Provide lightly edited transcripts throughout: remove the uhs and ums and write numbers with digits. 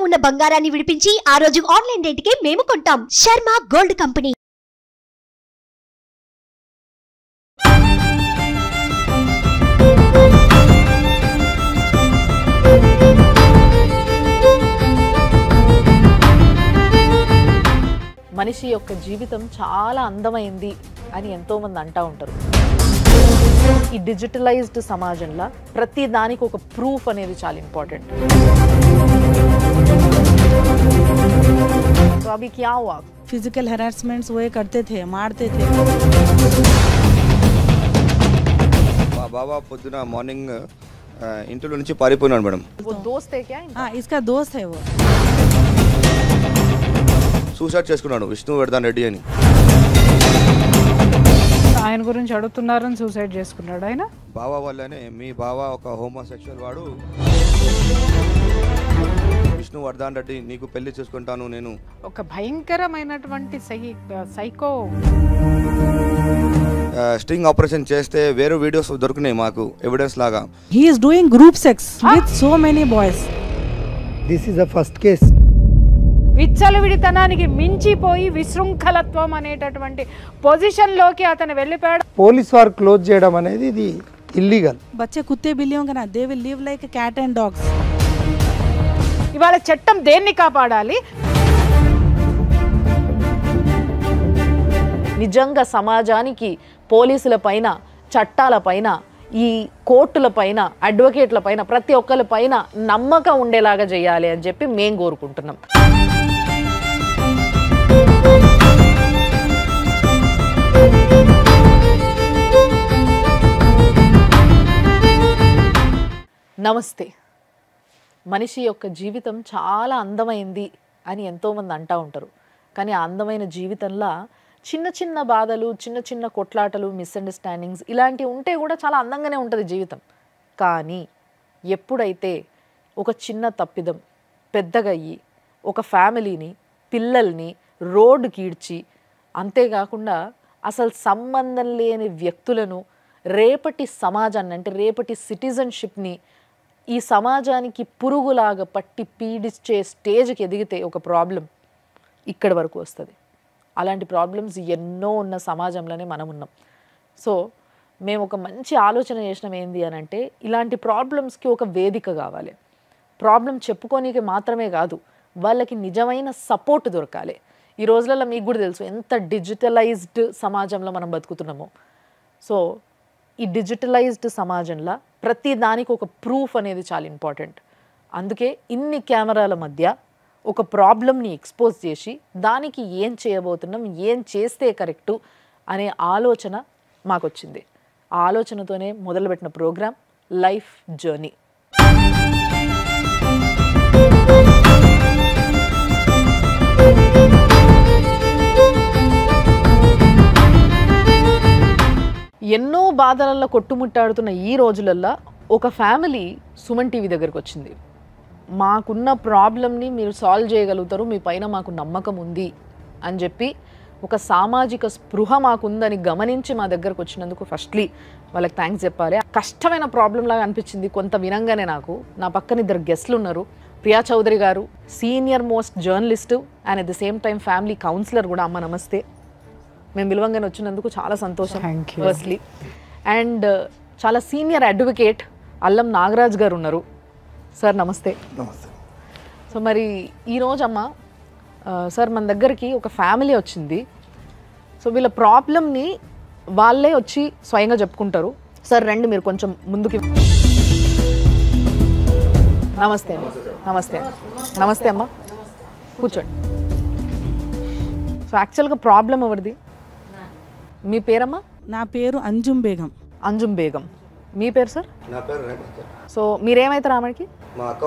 ఉన్న బంగారాన్ని విడిపించి ఆ రోజు ఆన్లైన్ రేటుకే మేము కొంటాం. Sharma gold company. మనిషి యొక్క జీవితం చాలా అందమైంది అని ఎంతో మంది అంటూ ఉంటారు. ఈ డిజిటలైజ్డ్ సమాజంలో ప్రతి దానికి ఒక ప్రూఫ్ అనేది చాలా ఇంపార్టెంట్. तो अभी क्या हुआ? फिजिकल हैरेसमेंट्स वो करते थे, मारते थे. बाबा పొద్దున మార్నింగ్ ఇంట్లో నుంచి పారిపోయినాడు మేడం. वो दोस्त है क्या? हाँ, इसका दोस्त है वो. సూసైడ్ చేసుకున్నాడు విష్ణువర్ధన్ రెడ్డి అని. ఆయన గురించి అడుగుతున్నారని సూసైడ్ చేసుకున్నాడు ఆయన. బావా వల్లనే మీ బావా ఒక హోమోసెక్షువల్ వాడు. విష్ణువర్ధన్ రెడ్డి నీకు పెళ్లి చేసుకుంటాను నేను. ఒక భయంకరమైనటువంటి సైకో. స్టింగ్ ఆపరేషన్ చేస్తే వేరే వీడియోస్ దొరికినాయి మాకు ఎవిడెన్స్ లాగా. He is doing group sex with so many boys. This is the first case. విచ్చలవిడితనానికి మించిపోయి విశృంఖలత్వం అనేటటువంటి పొజిషన్లోకి అతను వెళ్ళిపోయాడు. పోలీస్ వారు క్లోజ్ చేయడం అనేది ఇది ఇల్లీగల్. बच्चे कुत्ते बिल्लियों का ना, they will live like cat and dogs. ఇవాళ చట్టం దేన్ని కాపాడాలి? నిజంగా సమాజానికి పోలీసుల పైన, చట్టాల పైన, ఈ కోర్టుల పైన, అడ్వకేట్ల పైన, ప్రతి ఒక్కరి పైన నమ్మకం ఉండేలాగా చేయాలి అని చెప్పి మేము కోరుకుంటున్నాం. నమస్తే. మనిషి యొక్క జీవితం చాలా అందమైంది అని ఎంతోమంది అంటూ ఉంటారు. కానీ ఆ అందమైన జీవితంలో చిన్న చిన్న బాధలు, చిన్న చిన్న కొట్లాటలు, మిస్అండర్స్టాండింగ్స్ ఇలాంటివి ఉంటే కూడా చాలా అందంగానే ఉంటుంది జీవితం. కానీ ఎప్పుడైతే ఒక చిన్న తప్పిదం పెద్దగా అయ్యి ఒక ఫ్యామిలీని, పిల్లల్ని రోడ్డుకి ఈడ్చి, అంతేకాకుండా అసలు సంబంధం లేని వ్యక్తులను, రేపటి సమాజాన్ని అంటే రేపటి సిటిజన్షిప్ని ఈ సమాజానికి పురుగులాగా పట్టి పీడిచ్చే స్టేజ్కి ఎదిగితే ఒక ప్రాబ్లం ఇక్కడి వరకు వస్తుంది. అలాంటి ప్రాబ్లమ్స్ ఎన్నో ఉన్న సమాజంలోనే మనం ఉన్నాం. సో మేము ఒక మంచి ఆలోచన చేసినాం. ఏంది అని అంటే, ఇలాంటి ప్రాబ్లమ్స్కి ఒక వేదిక కావాలి. ప్రాబ్లం చెప్పుకోనికి మాత్రమే కాదు, వాళ్ళకి నిజమైన సపోర్ట్ దొరకాలి. ఈ రోజులలో మీకు కూడా తెలుసు ఎంత డిజిటలైజ్డ్ సమాజంలో మనం బతుకుతున్నామో. సో ఈ డిజిటలైజ్డ్ సమాజంలో ప్రతి దానికి ఒక ప్రూఫ్ అనేది చాలా ఇంపార్టెంట్. అందుకే ఇన్ని కెమెరాల మధ్య ఒక ప్రాబ్లమ్ని ఎక్స్పోజ్ చేసి దానికి ఏం చేయబోతున్నాం, ఏం చేస్తే కరెక్టు అనే ఆలోచన మాకు వచ్చింది. ఆ ఆలోచనతోనే మొదలుపెట్టిన ప్రోగ్రామ్ లైఫ్ జర్నీ. ఎన్నో బాధలలో కొట్టుముట్టాడుతున్న ఈ రోజులల్లో ఒక ఫ్యామిలీ సుమన్ టీవీ దగ్గరకు వచ్చింది. మాకున్న ప్రాబ్లమ్ని మీరు సాల్వ్ చేయగలుగుతారు, మీ పైన మాకు నమ్మకం ఉంది అని చెప్పి ఒక సామాజిక స్పృహ మాకుందని గమనించి మా దగ్గరకు వచ్చినందుకు ఫస్ట్లీ వాళ్ళకి థ్యాంక్స్ చెప్పాలి. కష్టమైన ప్రాబ్లం లాగా అనిపించింది కొంత వినంగానే నాకు. నా పక్కన ఇద్దరు గెస్ట్లు ఉన్నారు. ప్రియా చౌదరి గారు senior most journalist and at the same time family counsellor కూడా. అమ్మ నమస్తే. మేము విలువంగానే వచ్చినందుకు చాలా సంతోషం ఫస్ట్లీ. అండ్ చాలా సీనియర్ అడ్వకేట్ అల్లం నాగరాజ్ గారు ఉన్నారు. సార్ నమస్తే. నమస్తే. సో మరి ఈరోజు అమ్మ సార్ మన దగ్గరికి ఒక ఫ్యామిలీ వచ్చింది. సో వీళ్ళ ప్రాబ్లమ్ని వాళ్ళే వచ్చి స్వయంగా చెప్పుకుంటారు. సార్ రండి మీరు కొంచెం ముందుకి. నమస్తే అండి. నమస్తే నమస్తే అమ్మ, కూర్చోండి. సో యాక్చువల్గా ప్రాబ్లం ఎవరిది? మీ పేరమ్మా? నా పేరు అంజుమ్ బేగం. అంజుమ్ బేగం. మీ పేరు సార్? నా పేరు. సో మీరేమవుతారు ఆమెకి? మా అక్క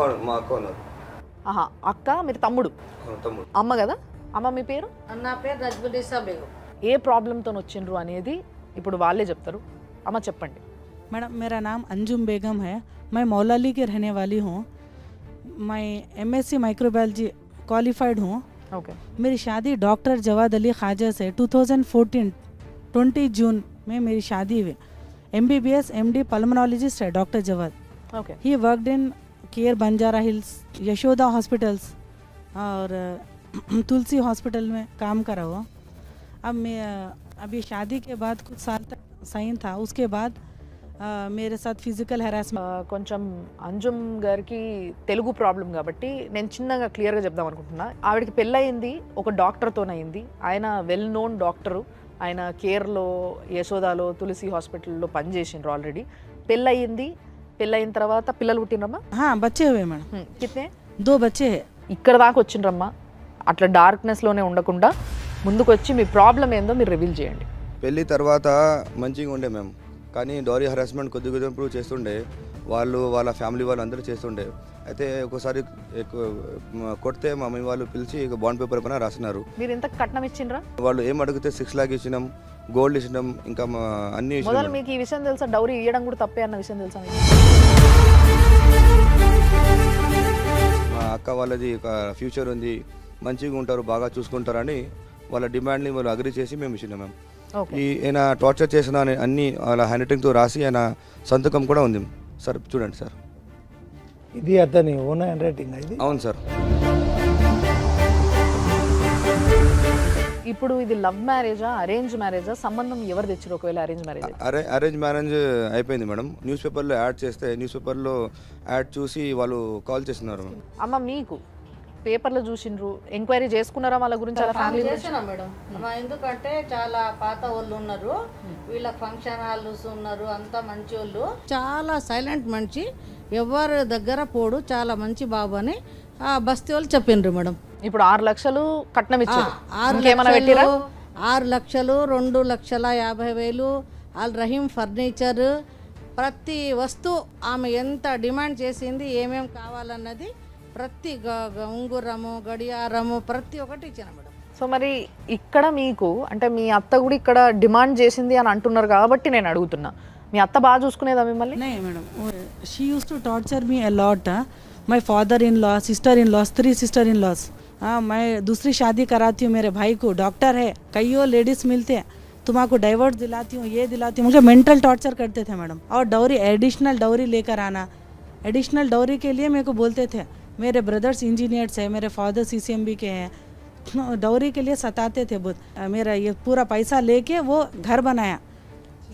ఉన్నారు. ఆహా, అక్క. మీరు తమ్ముడు? తమ్ముడు. అమ్మ కదా. అమ్మ మీ పేరు? నా పేరు రజ్బునిసా బేగం. ఏ ప్రాబ్లంతో వచ్చిండ్రు అనేది ఇప్పుడు వాళ్ళే చెప్తారు. అమ్మ చెప్పండి. मैडम मेरा नाम अंजुम बेगम है. मैं मौलाली की रहने वाली हूँ. मैं MSc माइक्रोबायोलॉजी क्वालिफाइड हूँ. ओके. मेरी शादी डॉक्टर जवाद अली ख्वाजा से 2014 20 जून में मेरी शादी हुई. MBBS MD पल्मोनोलॉजिस्ट है doctor Jawad. Okay. He worked in Care Banjara Hills, Yashoda hospitals, और तुलसी हॉस्पिटल में काम करा हुआ। अब मैं अभी शादी के बाद कुछ साल तक सही था, उसके बाद मेरे साथ फिजिकल హెరాస్మెంట్ కొంచెం అంజుమ్ గారికి తెలుగు ప్రాబ్లం కాబట్టి నేను చిన్నగా క్లియర్గా చెప్దాం అనుకుంటున్నా. ఆవిడకి పెళ్ళయింది ఒక డాక్టర్తోనయింది. ఆయన వెల్ నోన్ డాక్టరు. ఆయన కేర్లో, యశోదాలో, తులసి హాస్పిటల్లో పనిచేసిండ్రు ఆల్రెడీ. పెళ్ళయింది. పెళ్ళయిన తర్వాత పిల్లలు పుట్టినరమ్మా? हाँ बच्चे हुए मैडम, కిత్నే? 2 बच्चे है। ఇక్కడ దాకా వచ్చిండ్రమ్మా. అట్లా డార్క్నెస్లోనే ఉండకుండా ముందుకు వచ్చి మీ ప్రాబ్లం ఏందో మీరు రివీల్ చేయండి. పెళ్ళి తర్వాత మంచిగా ఉండే మేము, కానీ డౌరీ హరాస్మెంట్ కొద్ది కొద్దిగా చేస్తుండే. వాళ్ళ ఫ్యామిలీ వాళ్ళు అందరూ చేస్తుండే. అయితే ఒకసారి కొడితే మా మమ్మీ వాళ్ళు పిలిచి బాండ్ పేపర్ పైన రాసినారు. మీరు ఇంత కట్నం ఇచ్చిండ్రా? వాళ్ళు ఏం అడిగితే 6 lakhs ఇచ్చినాం, గోల్డ్ ఇచ్చినాం, ఇంకా అన్ని మొదలు ఇచ్చినాం. మీకు ఈ విషయం తెలుసా? డౌరీ ఇవ్వడం కూడా తప్పే అన్న విషయం తెలుసా మీకు? మా అక్క వాళ్ళది ఒక ఫ్యూచర్ ఉంది, మంచిగా ఉంటారు, బాగా చూసుకుంటారని వాళ్ళ డిమాండ్ని వాళ్ళు అగ్రి చేసి మేము ఇచ్చినాం మ్యామ్. ఈయన టార్చర్ చేసిన అన్ని వాళ్ళ హ్యాండ్ రైటింగ్తో రాసి ఆయన సంతకం కూడా ఉంది సార్. చూడండి సార్, ఇది అతని ఓన్ హ్యాండ్ రైటింగ్ ఇది. అవును సార్. ఇప్పుడు ఇది లవ్ మ్యారేజా, అరేంజ్ మ్యారేజా? సంబంధం ఎవరు తెచ్చారు ఒకవేళ అరేంజ్ మ్యారేజ్? అరేంజ్ మ్యారేజ్ అయిపోయింది మేడం. న్యూస్ పేపర్లో యాడ్ చేస్తే న్యూస్ పేపర్లో యాడ్ చూసి వాళ్ళు కాల్ చేస్తున్నారు. అమ్మ మీకు పేపర్లో చూసిండ్రు, ఎంక్వైరీ చేసుకున్నారా వాళ్ళ గురించి? అలా ఫ్యామిలీ చేసినా మేడం. ఎందుకంటే చాలా పాత వాళ్ళు ఉన్నారు, వీళ్ళ ఫంక్షన్ హాల్స్ ఉన్నారు, అంతా మంచి వాళ్ళు, చాలా సైలెంట్ మనిషి, ఎవరి దగ్గర పోడు, చాలా మంచి బాబు అని ఆ బస్తీ వాళ్ళు చెప్పిండ్రు మేడం. ఇప్పుడు 6 లక్షలు కట్నం ఇచ్చారు. 6 లక్షలు 2,50,000 ఆల్ రహీం ఫర్నిచర్, ప్రతి వస్తువు ఆమె ఎంత డిమాండ్ చేసింది, ఏమేమి కావాలన్నది ప్రతి ఉంగురము, గడియారము, ప్రతి ఒక్కటి ఇచ్చిన మేడం. సో మరి ఇక్కడ మీకు అంటే మీ అత్త కూడా ఇక్కడ డిమాండ్ చేసింది అని అంటున్నారు కాబట్టి నేను అడుగుతున్నా, మీ అత్త బాగా చూసుకునేదా మిమ్మల్ని? नहीं madam, she used to torture me a lot. My father in law, sister in laws, 3 sister in laws. हाँ, मैं दूसरी शादी कराती हूँ, मेरे भाई को डॉक्टर है, कईयों लेडीज़ मिलते हैं, तुम्हारा डाइवर्स दिलाती हूँ, ये दिलाती हूँ, मुझे मेंटल टॉर्चर करते थे मैडम। और डॉरी, एडिशनल डॉरी लेकर आना, एडिशनल डॉरी के लिए मेरे को बोलते थे। मेरे ब्रदर्स इंजीनियर्स हैं, मेरे फादर CCMB के हैं, डॉरी के लिए सताते थे बहुत। मेरा ये पूरा पैसा लेके वो घर बनाया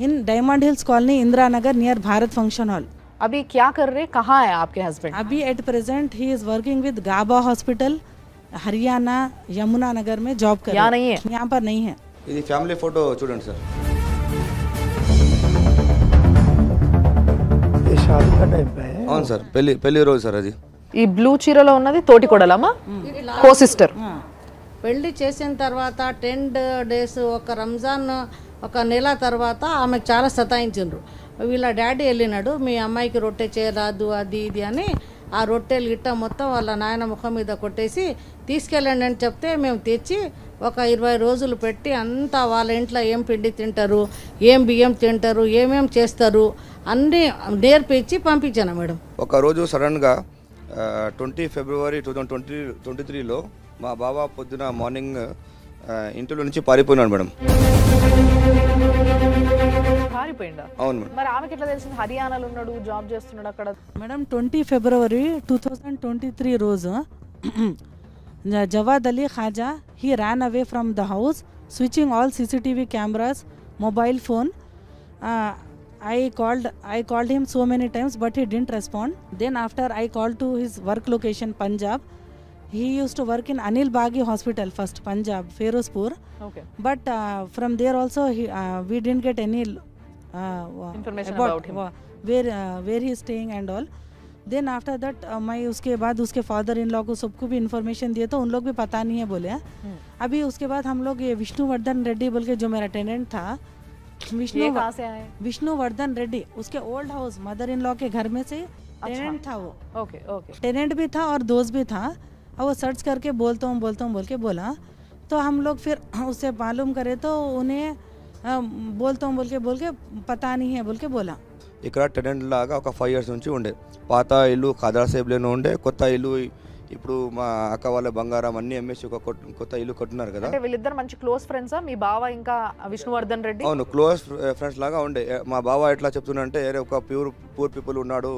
in Diamond Hills Colony, Indira Nagar, near Bharat function hall. अभी क्या कर रहे, कहाँ है आपके हस्बैंड? अभी at present he is working with Gaba hospital, Haryana, Yamuna Nagar में जॉब कर। यहाँ नहीं है? यहाँ पर नहीं है। ఇది ఫ్యామిలీ ఫోటో చూడండి సార్. ये शादी का टाइम पे है। అవును సార్, పెళ్లి రోజు సార్. అది ఈ బ్లూ చీరలో ఉన్నది తోటి కొడలమ్మా, కో సిస్టర్. పెళ్లి చేసిన తర్వాత 10 days, ఒక రంజాన్ ఒక నెల తర్వాత ఆమెకు చాలా సతాయించిండ్రు. వీళ్ళ డాడీ వెళ్ళినాడు, మీ అమ్మాయికి రొట్టె చేయరాదు అది ఇది అని ఆ రొట్టెలు గిట్ట మొత్తం వాళ్ళ నాయన ముఖం మీద కొట్టేసి తీసుకెళ్ళండి అని చెప్తే మేము తెచ్చి ఒక 20 రోజులు పెట్టి అంతా వాళ్ళ ఇంట్లో ఏం పిండి తింటారు, ఏం బియ్యం తింటారు, ఏమేం చేస్తారు అన్నీ నేర్పించి పంపించాను మేడం. ఒకరోజు సడన్గా 20 February 2023లో మా బాబా పొద్దున మార్నింగ్ ఇంట్లో నుంచి పారిపోయినాడు మేడం. పారిపోయిందా? అవును మేడం. మరి ఆమెకి ఎట్లా తెలిసింది హర్యానాలో ఉన్నాడు, జాబ్ చేస్తున్నాడు అక్కడ? मैडम 20 फरवरी 2023 रोज जवाद अली खाजा he ran away from the house, switching all CCTV cameras, mobile phone. I called him so many times but he didn't respond. Then after I called to his work location Punjab. He used to work in Anil Baghi Hospital first, Punjab, Ferozpur. Okay. But from there also we didn't get any Information about him. where he is staying and all. Then after that मैं उसके बाद उसके father in law को सबको भी information दिए तो उन लोग भी पता नहीं है बोले। अभी उसके बाद हम लोग ये विष्णुवर्धन रेड्डी बोल के जो मेरा टेनेंट था, ये कहाँ से आए? विष्णुवर्धन रेड्डी, उसके old house mother in law के घर में से टेनेंट था वो। Okay okay. टेनेंट भी था और दोस्त भी था। और वो सर्च करके बोलता हूँ बोल के बोला, तो हम लोग फिर उससे मालूम करे तो उन्हें बोलता हूँ बोल के पता नहीं है बोल के बोला। ఇక్కడ టెనెంట్ లాగా ఒక 5 years నుంచి ఉండే. పాత ఇల్లు ఖాదర్ సేబ్లోనే ఉండే, కొత్త ఇల్లు ఇప్పుడు మా అక్క వాళ్ళ బంగారం అన్ని అమ్మేసి ఒక కొత్త ఇల్లు కట్టున్నారు కదా. అంటే వీళ్ళిద్దరు మంచి క్లోజ్ ఫ్రెండ్సా మీ బావ ఇంకా విష్ణువర్ధన్ రెడ్డి? అవును, క్లోజ్ ఫ్రెండ్స్ లాగా ఉండే. మా బావ ఎట్లా చెప్తున్నంటే ఒక పూర్ పీపుల్ ఉన్నాడు,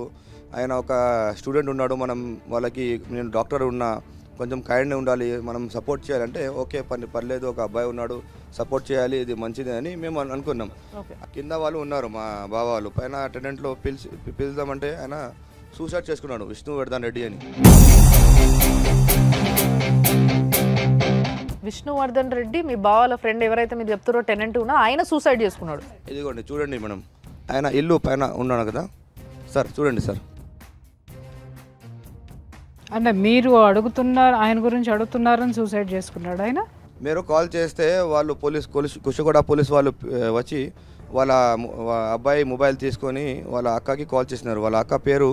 ఆయన ఒక స్టూడెంట్ ఉన్నాడు, మనం వాళ్ళకి నేను డాక్టర్ ఉన్నా, కొంచెం కైండ్గా ఉండాలి, మనం సపోర్ట్ చేయాలంటే ఓకే పర్లేదు, ఒక అబ్బాయి ఉన్నాడు, సపోర్ట్ చేయాలి, ఇది మంచిది అని మేము అనుకున్నాం. కింద వాళ్ళు ఉన్నారు మా బావ వాళ్ళు, పైన టెనెంట్లో పిలుద్దామంటే ఆయన సూసైడ్ చేసుకున్నాడు, విష్ణువర్ధన్ రెడ్డి అని. విష్ణువర్ధన్ రెడ్డి మీ బావాల ఫ్రెండ్ ఎవరైతే మీరు చెప్తారో టెనెంట్ ఉన్నా ఆయన సూసైడ్ చేసుకున్నాడు. ఇదిగోండి చూడండి మేడం, ఆయన ఇల్లు పైన ఉన్నాడు కదా సార్, చూడండి సార్. అంటే మీరు అడుగుతున్నారు, ఆయన గురించి అడుగుతున్నారని సూసైడ్ చేసుకున్నాడు ఆయన. మీరు కాల్ చేస్తే వాళ్ళు కుషిగూడ పోలీస్ వాళ్ళు వచ్చి వాళ్ళ అబ్బాయి మొబైల్ తీసుకొని వాళ్ళ అక్కకి కాల్ చేసినారు. వాళ్ళ అక్క పేరు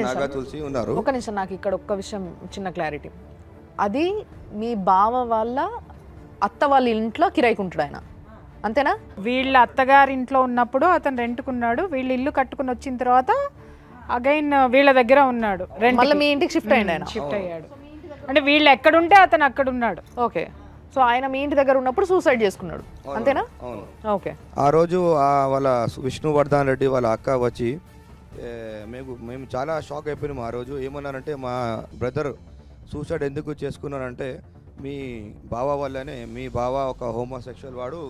నాగా తులసి ఉన్నారు. ఒక నిమిషం, నాకు ఇక్కడ ఒక్క విషయం చిన్న క్లారిటీ. అది మీ బావ వాళ్ళ అత్త వాళ్ళ ఇంట్లో కిరాయికుంటాడు ఆయన, అంతేనా? వీళ్ళ అత్తగారింట్లో ఉన్నప్పుడు అతను రెంట్కున్నాడు, వీళ్ళు ఇల్లు కట్టుకుని వచ్చిన తర్వాత అగైన్ వీళ్ళ దగ్గర ఉన్నాడు, మళ్ళీ మీ ఇంటికి షిఫ్ట్ అయ్యాడు ఆయన. షిఫ్ట్ అయ్యాడు అంటే వీళ్ళు ఎక్కడుంటే అతను అక్కడ ఉన్నాడు. ఓకే, సో ఆయన మీ ఇంటి దగ్గర ఉన్నప్పుడు సూసైడ్ చేసుకున్నాడు, అంతేనా? ఓకే. ఆ రోజు వాళ్ళ విష్ణువర్ధన్ రెడ్డి వాళ్ళ అక్క వచ్చి మేము చాలా షాక్ అయిపోయినాము. ఆ రోజు ఏమన్నారంటే, మా బ్రదర్ సూసైడ్ ఎందుకు చేసుకున్నారంటే మీ బావ వల్లనే, మీ బావ ఒక హోమోసెక్షువల్ వాడు.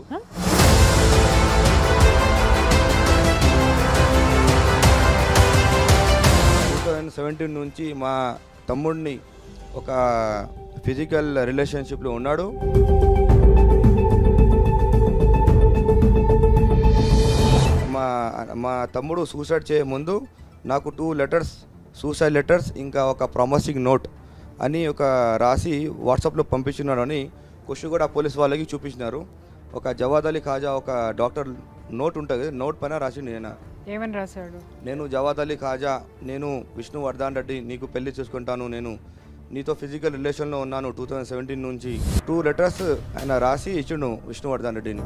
2017 నుంచి మా తమ్ముడిని ఒక ఫిజికల్ రిలేషన్షిప్లో ఉన్నాడు. మా తమ్ముడు సూసైడ్ చేయ ముందు నాకు 2 లెటర్స్, సూసైడ్ లెటర్స్, ఇంకా ఒక ప్రామిసింగ్ నోట్ అని ఒక రాసి వాట్సాప్లో పంపించినాడు అని కుషిగూడ పోలీస్ వాళ్ళకి చూపించినారు. ఒక జవాద్ అలీ ఖాజా ఒక డాక్టర్ నోట్ ఉంటుంది, నోట్ పైన రాసిండు. ఏమని రాశాడు? నేను జవాద్ అలీ ఖాజా, నేను విష్ణువర్ధన్ రెడ్డి, నీకు పెళ్లి చేసుకుంటాను, నేను నీతో ఫిజికల్ రిలేషన్లో ఉన్నాను 2017 నుంచి. 2 లెటర్స్ ఆయన రాసి ఇచ్చిండు విష్ణువర్ధన్ రెడ్డిని.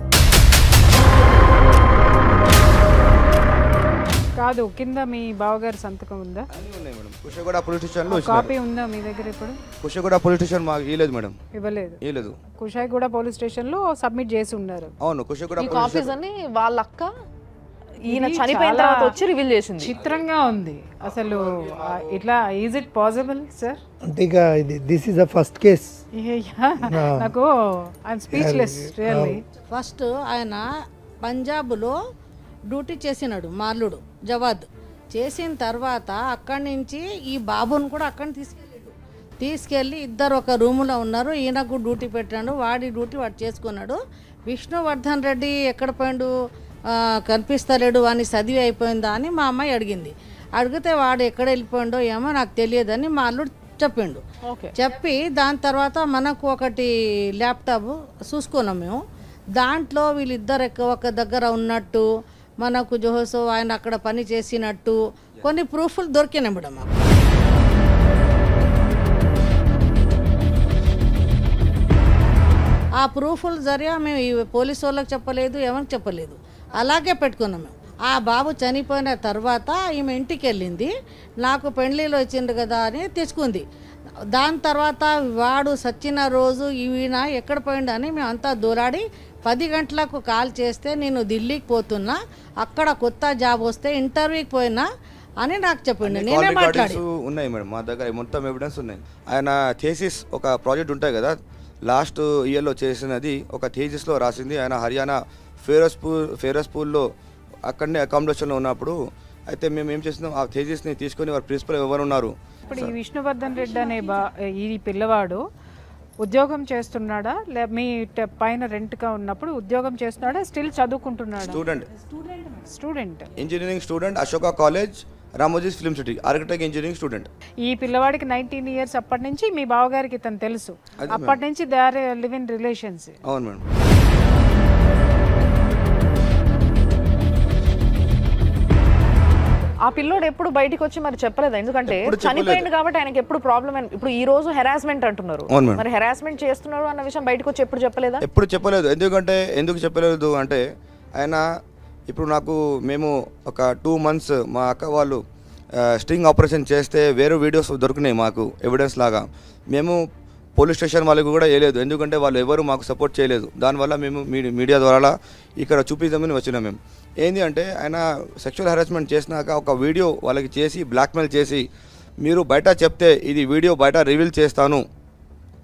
కాదు, కింద మీ బావగారి సంతకం ఉందా? అన్నీ ఉన్నాయి మేడం. కుషిగూడ పోలీస్ స్టేషన్లో కాపీ ఉందా మీ దగ్గర? ఇప్పుడు కుషిగూడ పోలీస్ స్టేషన్ మాకు ఇవ్వలేదు మేడం. ఇవ్వలేదు. కుషాయిగూడ పోలీస్ స్టేషన్లో సబ్మిట్ చేసి ఉన్నారు. అవును, కుషిగూడ కాపీస్ అన్ని వాళ్ళ అక్క ఈయన చనిపోయిన తర్వాత వచ్చి రివీల్ చేసింది. చిత్రంగా ఉంది అసలు. ఇట్లా ఈజ్ ఇట్ పాసిబుల్ సార్? అంటే ఇక ఇది this is the first case. నాకు ఐఎమ్ స్పీచ్లెస్ రియల్లీ. ఫస్ట్ ఆయన పంజాబ్లో డ్యూటీ చేసినాడు, మాల్లుడు జవాద్. చేసిన తర్వాత అక్కడి నుంచి ఈ బాబుని కూడా అక్కడిని తీసుకెళ్ళి ఇద్దరు ఒక రూములో ఉన్నారు. ఈయనకు డ్యూటీ పెట్టాడు, వాడి డ్యూటీ వాడు చేసుకున్నాడు. విష్ణువర్ధన్ రెడ్డి ఎక్కడ పోయిండు, కనిపిస్తలేడు, వాడిని చదివి అయిపోయిందా అని మా అమ్మాయి అడిగింది. అడిగితే వాడు ఎక్కడ వెళ్ళిపోయిండో ఏమో నాకు తెలియదని మా అల్లుడు చెప్పిండు. చెప్పి దాని తర్వాత మనకు ఒకటి ల్యాప్టాప్ చూసుకున్నాం మేము. దాంట్లో వీళ్ళిద్దరు ఒక దగ్గర ఉన్నట్టు, మనకు జోహోసో ఆయన అక్కడ పని చేసినట్టు కొన్ని ప్రూఫ్లు దొరికినాయి మేడం మాకు. ఆ ప్రూఫ్లు జరిగా మేము ఈ పోలీసు వాళ్ళకి చెప్పలేదు, ఎవరికి చెప్పలేదు, అలాగే పెట్టుకున్నాం మేము. ఆ బాబు చనిపోయిన తర్వాత ఈమె ఇంటికి వెళ్ళింది, నాకు పెళ్ళిలో వచ్చిండు కదా అని తెచ్చుకుంది. దాని తర్వాత వాడు సచ్చిన రోజు ఈయన ఎక్కడ పోయిండని మేము అంతా దూరాడి 10 గంటలకు కాల్ చేస్తే నేను ఢిల్లీకి పోతున్నా, అక్కడ కొత్త జాబ్ వస్తే ఇంటర్వ్యూకి పోయినా అని నాకు చెప్పిండు. నేనే మాట్లాడి ఉన్నాయి మేడం, మా దగ్గర మొత్తం ఎవిడెన్స్ ఉన్నాయి. ఆయన థీసిస్ ఒక ప్రాజెక్ట్ ఉంటాయి కదా, లాస్ట్ ఇయర్లో చేసినది ఒక థీసిస్లో రాసింది. ఆయన హర్యానా ఫిరోజ్పూర్లో అక్కడనే అకామిడేషన్లో ఉన్నప్పుడు అయితే మేము ఏం చేసినాం, ఆ థీసిస్ని తీసుకొని వారి ప్రిన్సిపల్ ఎవరు ఉన్నారు. ఇప్పుడు ఈ విష్ణువర్ధన్ రెడ్డి అనే ఈ పిల్లవాడు ఉద్యోగం చేస్తున్నాడా, మీ పైన రెంట్గా ఉన్నప్పుడు ఉద్యోగం చేస్తున్నాడా, స్టిల్ చదువుకుంటున్నాడా? Student engineering student, Ashoka college, Ramoji's film city, architect engineering student. ఈ పిల్లవాడికి 19 ఇయర్స్ అప్పటి నుంచి మీ బావగారికి తను తెలుసు, అప్పటి నుంచి they are live in relations. అవును మేడం. ఆ పిల్లోడు ఎప్పుడు బయటికి వచ్చి మరి చెప్పలేదు, ఎందుకంటే చనిపోయింది కాబట్టి ఆయనకి ఎప్పుడు ప్రాబ్లం. ఇప్పుడు ఈ రోజు హెరాస్మెంట్ అంటున్నారు, మరి హెరాస్మెంట్ చేస్తున్నారు అన్న విషయం బయటకు వచ్చి ఎప్పుడు చెప్పలేదా? ఎప్పుడు చెప్పలేదు. ఎందుకు చెప్పలేదు అంటే ఆయన ఇప్పుడు మేము ఒక 2 months మా అక్క వాళ్ళు స్ట్రింగ్ ఆపరేషన్ చేస్తే వేరే వీడియోస్ దొరికినాయి మాకు ఎవిడెన్స్ లాగా. మేము పోలీస్ స్టేషన్ వాళ్ళకి కూడా వేయలేదు, ఎందుకంటే వాళ్ళు ఎవరు మాకు సపోర్ట్ చేయలేదు. దానివల్ల మేము మీడియా ద్వారా ఇక్కడ చూపిద్దామని వచ్చినాం. మేము ఏంది అంటే ఆయన సెక్షువల్ హెరాస్మెంట్ చేసినాక ఒక వీడియో వాళ్ళకి చేసి బ్లాక్మెయిల్ చేసి మీరు బయట చెప్తే ఇది వీడియో బయట రివీల్ చేస్తాను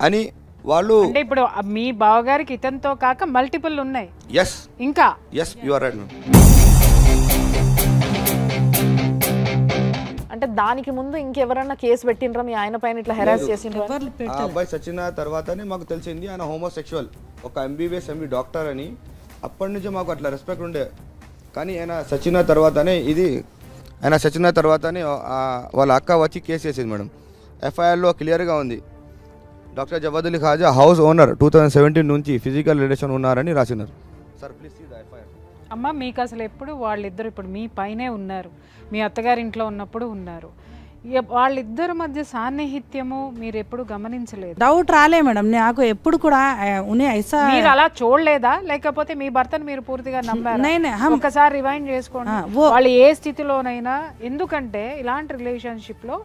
అని వాళ్ళు. అంటే ఇప్పుడు మీ బావగారికి ఇతనితో కాక మల్టిపుల్ ఉన్నాయి. ఎస్ ఇంకా ఎస్ యు ఆర్ రైట్. అంటే దానికి ముందు ఇంకెవరన్నా కేసు పెట్టినరా మీ ఆయన పైన ఇట్లా హెరాస్ చేసిండ్రా? ఆ అబ్బాయి చచ్చిన తర్వాతనే మాకు తెలిసింది ఆయన హోమోసెక్షువల్, ఒక MBBS MD డాక్టర్ అని. అప్పటి నుంచి మాకు అట్లా రెస్పెక్ట్ ఉండే. కానీ ఆయన చచ్చిన తర్వాతనే వాళ్ళ అక్క వచ్చి కేసు చేసింది మేడం. FIRలో క్లియర్గా ఉంది, doctor Jawad Ali Khaja house owner 2017 నుంచి ఫిజికల్ రిలేషన్ ఉన్నారని రాసినారు. Sir please see the FIR. అమ్మ మీకు అసలు ఎప్పుడు వాళ్ళిద్దరు ఇప్పుడు మీ పైనే ఉన్నారు, మీ అత్తగారింట్లో ఉన్నప్పుడు ఉన్నారు, వాళ్ళిద్దరి మధ్య సాన్నిహిత్యము మీరు ఎప్పుడు గమనించలేదు? డౌట్ రాలే మేడం నాకు ఎప్పుడు కూడా ఉన్हें ऐसा మీరు అలా చూడలేదా, లేకపోతే మీ భర్తను మీరు పూర్తిగా నమ్మారా? ఒకసారి రివైండ్ చేసుకోండి వాళ్ళు ఏ స్థితిలోనైనా. ఎందుకంటే ఇలాంటి రిలేషన్షిప్ లో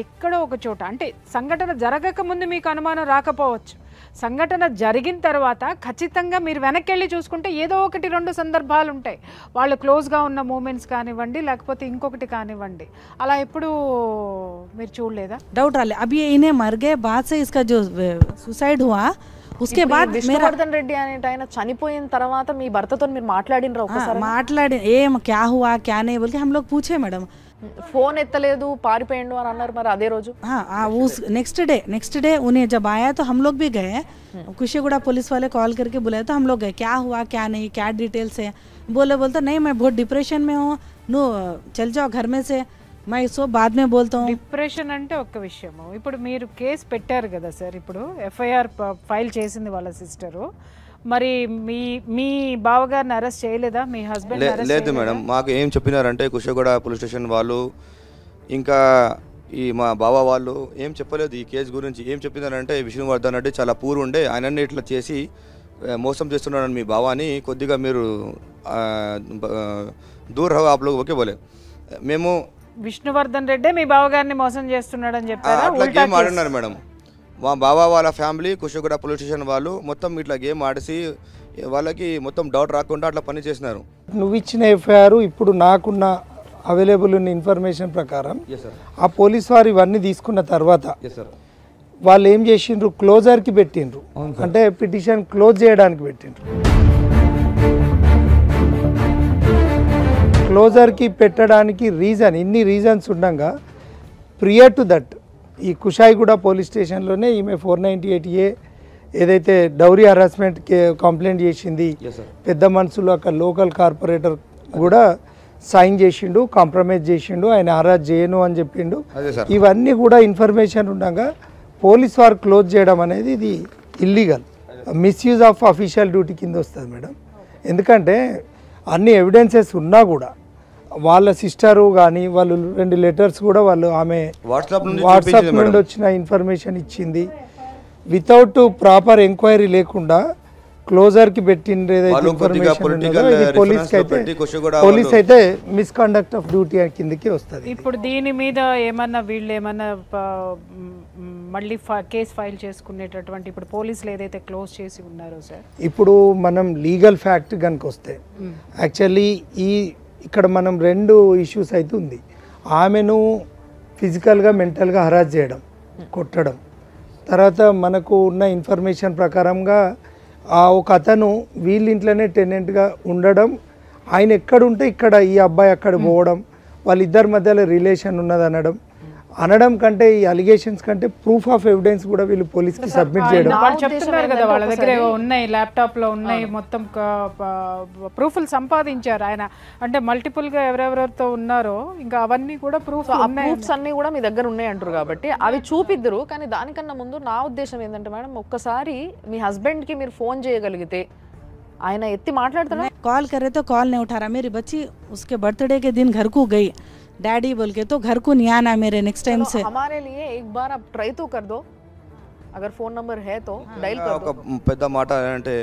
ఎక్కడో ఒక చోట, అంటే సంఘటన జరగక ముందు మీకు అనుమానం రాకపోవచ్చు, సంఘటన జరిగిన తర్వాత ఖచ్చితంగా మీరు వెనక్కి వెళ్ళి చూసుకుంటే ఏదో ఒకటి రెండు సందర్భాలు ఉంటాయి. వాళ్ళు క్లోజ్గా ఉన్న మూమెంట్స్ కానివ్వండి, లేకపోతే ఇంకొకటి కానివ్వండి. అలా ఎప్పుడు మీరు చూడలేదా? డౌట్ రాలే. అभी इन्हें मर गए बाद से इसका जो सुसाइड हुआ उसके बाद విష్ణువర్ధన్ రెడ్డి అనేట ఆయన చనిపోయిన తర్వాత మీ భర్తతో మీరు మాట్లాడినరా ఒకసారి? మాట్లాడి ఏం क्या हुआ क्या नहीं बोल के हम लोग पूछे मैडम. ఫోన్ ఎత్తలేదు పారిపోయిండు అని అన్నారు. మరి అదే రోజు उस नेक्स्ट डे उन्हें जब आया तो हम लोग भी गए. कुशीगुड़ा पुलिस वाले कॉल करके बुलाए तो हम लोग गए. क्या हुआ क्या नहीं, क्या डिटेल्स है. बोलता नहीं मैं बहुत डिप्रेशन में हूँ, नो चल जाओ घर में से, मैं इसको बाद में बोलता हूँ. డిప్రెషన్ అంటే ఒక్క విషయము. ఇప్పుడు మీరు కేసు పెట్టారు కదా సార్, ఇప్పుడు FIR ఫైల్ చేసింది వాళ్ళ సిస్టరు. మరి మీ బావగారిని అరెస్ట్ చేయలేదా మీ హస్బెండ్? లేదు మేడం, మాకు ఏం చెప్పినారంటే కుషగూడ పోలీస్ స్టేషన్ వాళ్ళు ఇంకా ఈ మా బావ వాళ్ళు ఏం చెప్పలేదు ఈ కేసు గురించి. ఏం చెప్పినారంటే విష్ణువర్ధన్ రెడ్డి చాలా పూర్ ఉండే, ఆయనని ఇట్లా చేసి మోసం చేస్తున్నాడని మీ బావాని, కొద్దిగా మీరు దూర్ రహో ఆప్ లోగ్ ఓకే బోలే. మేము విష్ణువర్ధన్ రెడ్డి మీ బావగారిని మోసం చేస్తున్నాడని చెప్పారా? అట్లా గేమ్ ఆడినారు మేడం. మా బావ వాళ్ళ ఫ్యామిలీ కుషగూడ పోలీస్ స్టేషన్ వాళ్ళు మొత్తం ఇట్లా గేమ్ ఆడిసి వాళ్ళకి మొత్తం డౌట్ రాకుండా అట్లా పని చేసినారు. నువ్వు ఇచ్చిన FIR ఇప్పుడు నాకున్న అవైలబుల్ ఉన్న ఇన్ఫర్మేషన్ ప్రకారం ఆ పోలీస్ వారు ఇవన్నీ తీసుకున్న తర్వాత వాళ్ళు ఏం చేసిండ్రు, క్లోజర్కి పెట్టిండ్రు. అంటే పిటిషన్ క్లోజ్ చేయడానికి పెట్టిండ్రు. క్లోజర్కి పెట్టడానికి ఇన్ని రీజన్స్ ఉండగా ప్రియర్ టు దట్ ఈ కుషాయిగూడ పోలీస్ స్టేషన్లోనే ఈమె 498A ఏదైతే డౌరీ హరాస్మెంట్ కంప్లైంట్ చేసింది, పెద్ద మనుషులు అక్కడ లోకల్ కార్పొరేటర్ కూడా సైన్ చేసిండు, కాంప్రమైజ్ చేసిండు, ఆయన హరాస్ చేయను అని చెప్పిండు. ఇవన్నీ కూడా ఇన్ఫర్మేషన్ ఉండగా పోలీస్ వారు క్లోజ్ చేయడం అనేది ఇది illegal, misuse of official duty కింద వస్తుంది మేడం. ఎందుకంటే అన్ని ఎవిడెన్సెస్ ఉన్నా కూడా వాళ్ళ సిస్టరు కానీ వాళ్ళు 2 లెటర్స్ కూడా వాళ్ళు ఆమె వాట్సాప్ నుండి వచ్చిన ఇన్ఫర్మేషన్ ఇచ్చింది. వితౌట్ ప్రాపర్ ఎంక్వైరీ లేకుండా క్లోజర్కి పెట్టింది ఏదైతే ఇన్ఫర్మేషన్ ఉన్నదో ఇది పోలీస్ అయితే మిస్కండక్ట్ ఆఫ్ డ్యూటీ కిందకి వస్తుంది. ఇప్పుడు దీని మీద ఏమన్నా వీళ్ళు ఏమన్నా మళ్ళీ కేసు ఫైల్ చేసుకునేటటువంటి ఇప్పుడు పోలీసులు ఏదైతే క్లోజ్ చేసి ఉన్నారో సార్, ఇప్పుడు మనం లీగల్ ఫ్యాక్ట్ కనుక వస్తే యాక్చువల్లీ ఇక్కడ మనం 2 ఇష్యూస్ అయితే ఉంది. ఆమెను ఫిజికల్గా మెంటల్గా హరాస్ చేయడం, కొట్టడం. తర్వాత మనకు ఉన్న ఇన్ఫర్మేషన్ ప్రకారంగా ఒక అతను వీళ్ళ ఇంట్లోనే టెనెంట్గా ఉండడం, ఆయన ఎక్కడుంటే ఇక్కడ ఈ అబ్బాయి అక్కడ పోవడం, వాళ్ళిద్దరి మధ్యలో రిలేషన్ ఉన్నది అనడం కంటే ఈ అలిగేషన్స్ కంటే ప్రూఫ్ ఆఫ్ ఎవిడెన్స్ కూడా వీళ్ళు పోలీస్కి సబ్మిట్ చేయడం. వాళ్ళు చెప్తున్నారు కదా వాళ్ళ దగ్గర ఉన్నాయి, ల్యాప్టాప్లో ఉన్నాయి, మొత్తం ప్రూఫ్లు సంపాదించారు ఆయన. అంటే మల్టిపుల్గా ఎవరెవరితో ఉన్నారో ఇంకా అవన్నీ కూడా ప్రూఫ్స్ అన్నీ కూడా మీ దగ్గర ఉన్నాయి అంటారు కాబట్టి అవి చూపిద్దరు. కానీ దానికన్నా ముందు నా ఉద్దేశం ఏంటంటే మేడం, ఒక్కసారి మీ హస్బెండ్కి మీరు ఫోన్ చేయగలిగితే ఆయన ఎత్తి మాట్లాడుతున్నా. కాల్ करे तो कॉल नहीं उठा रहा. मेरी बच्ची उसके बर्थडे के दिन घर को गई डैडी बोल के, तो घर को नहीं आना मेरे नेक्स्ट टाइम से. हमारे लिए एक बार आप ट्राई तो कर दो, अगर फोन नंबर है तो డైల్ कर दो. ఒక పెద్ద మాట అంటే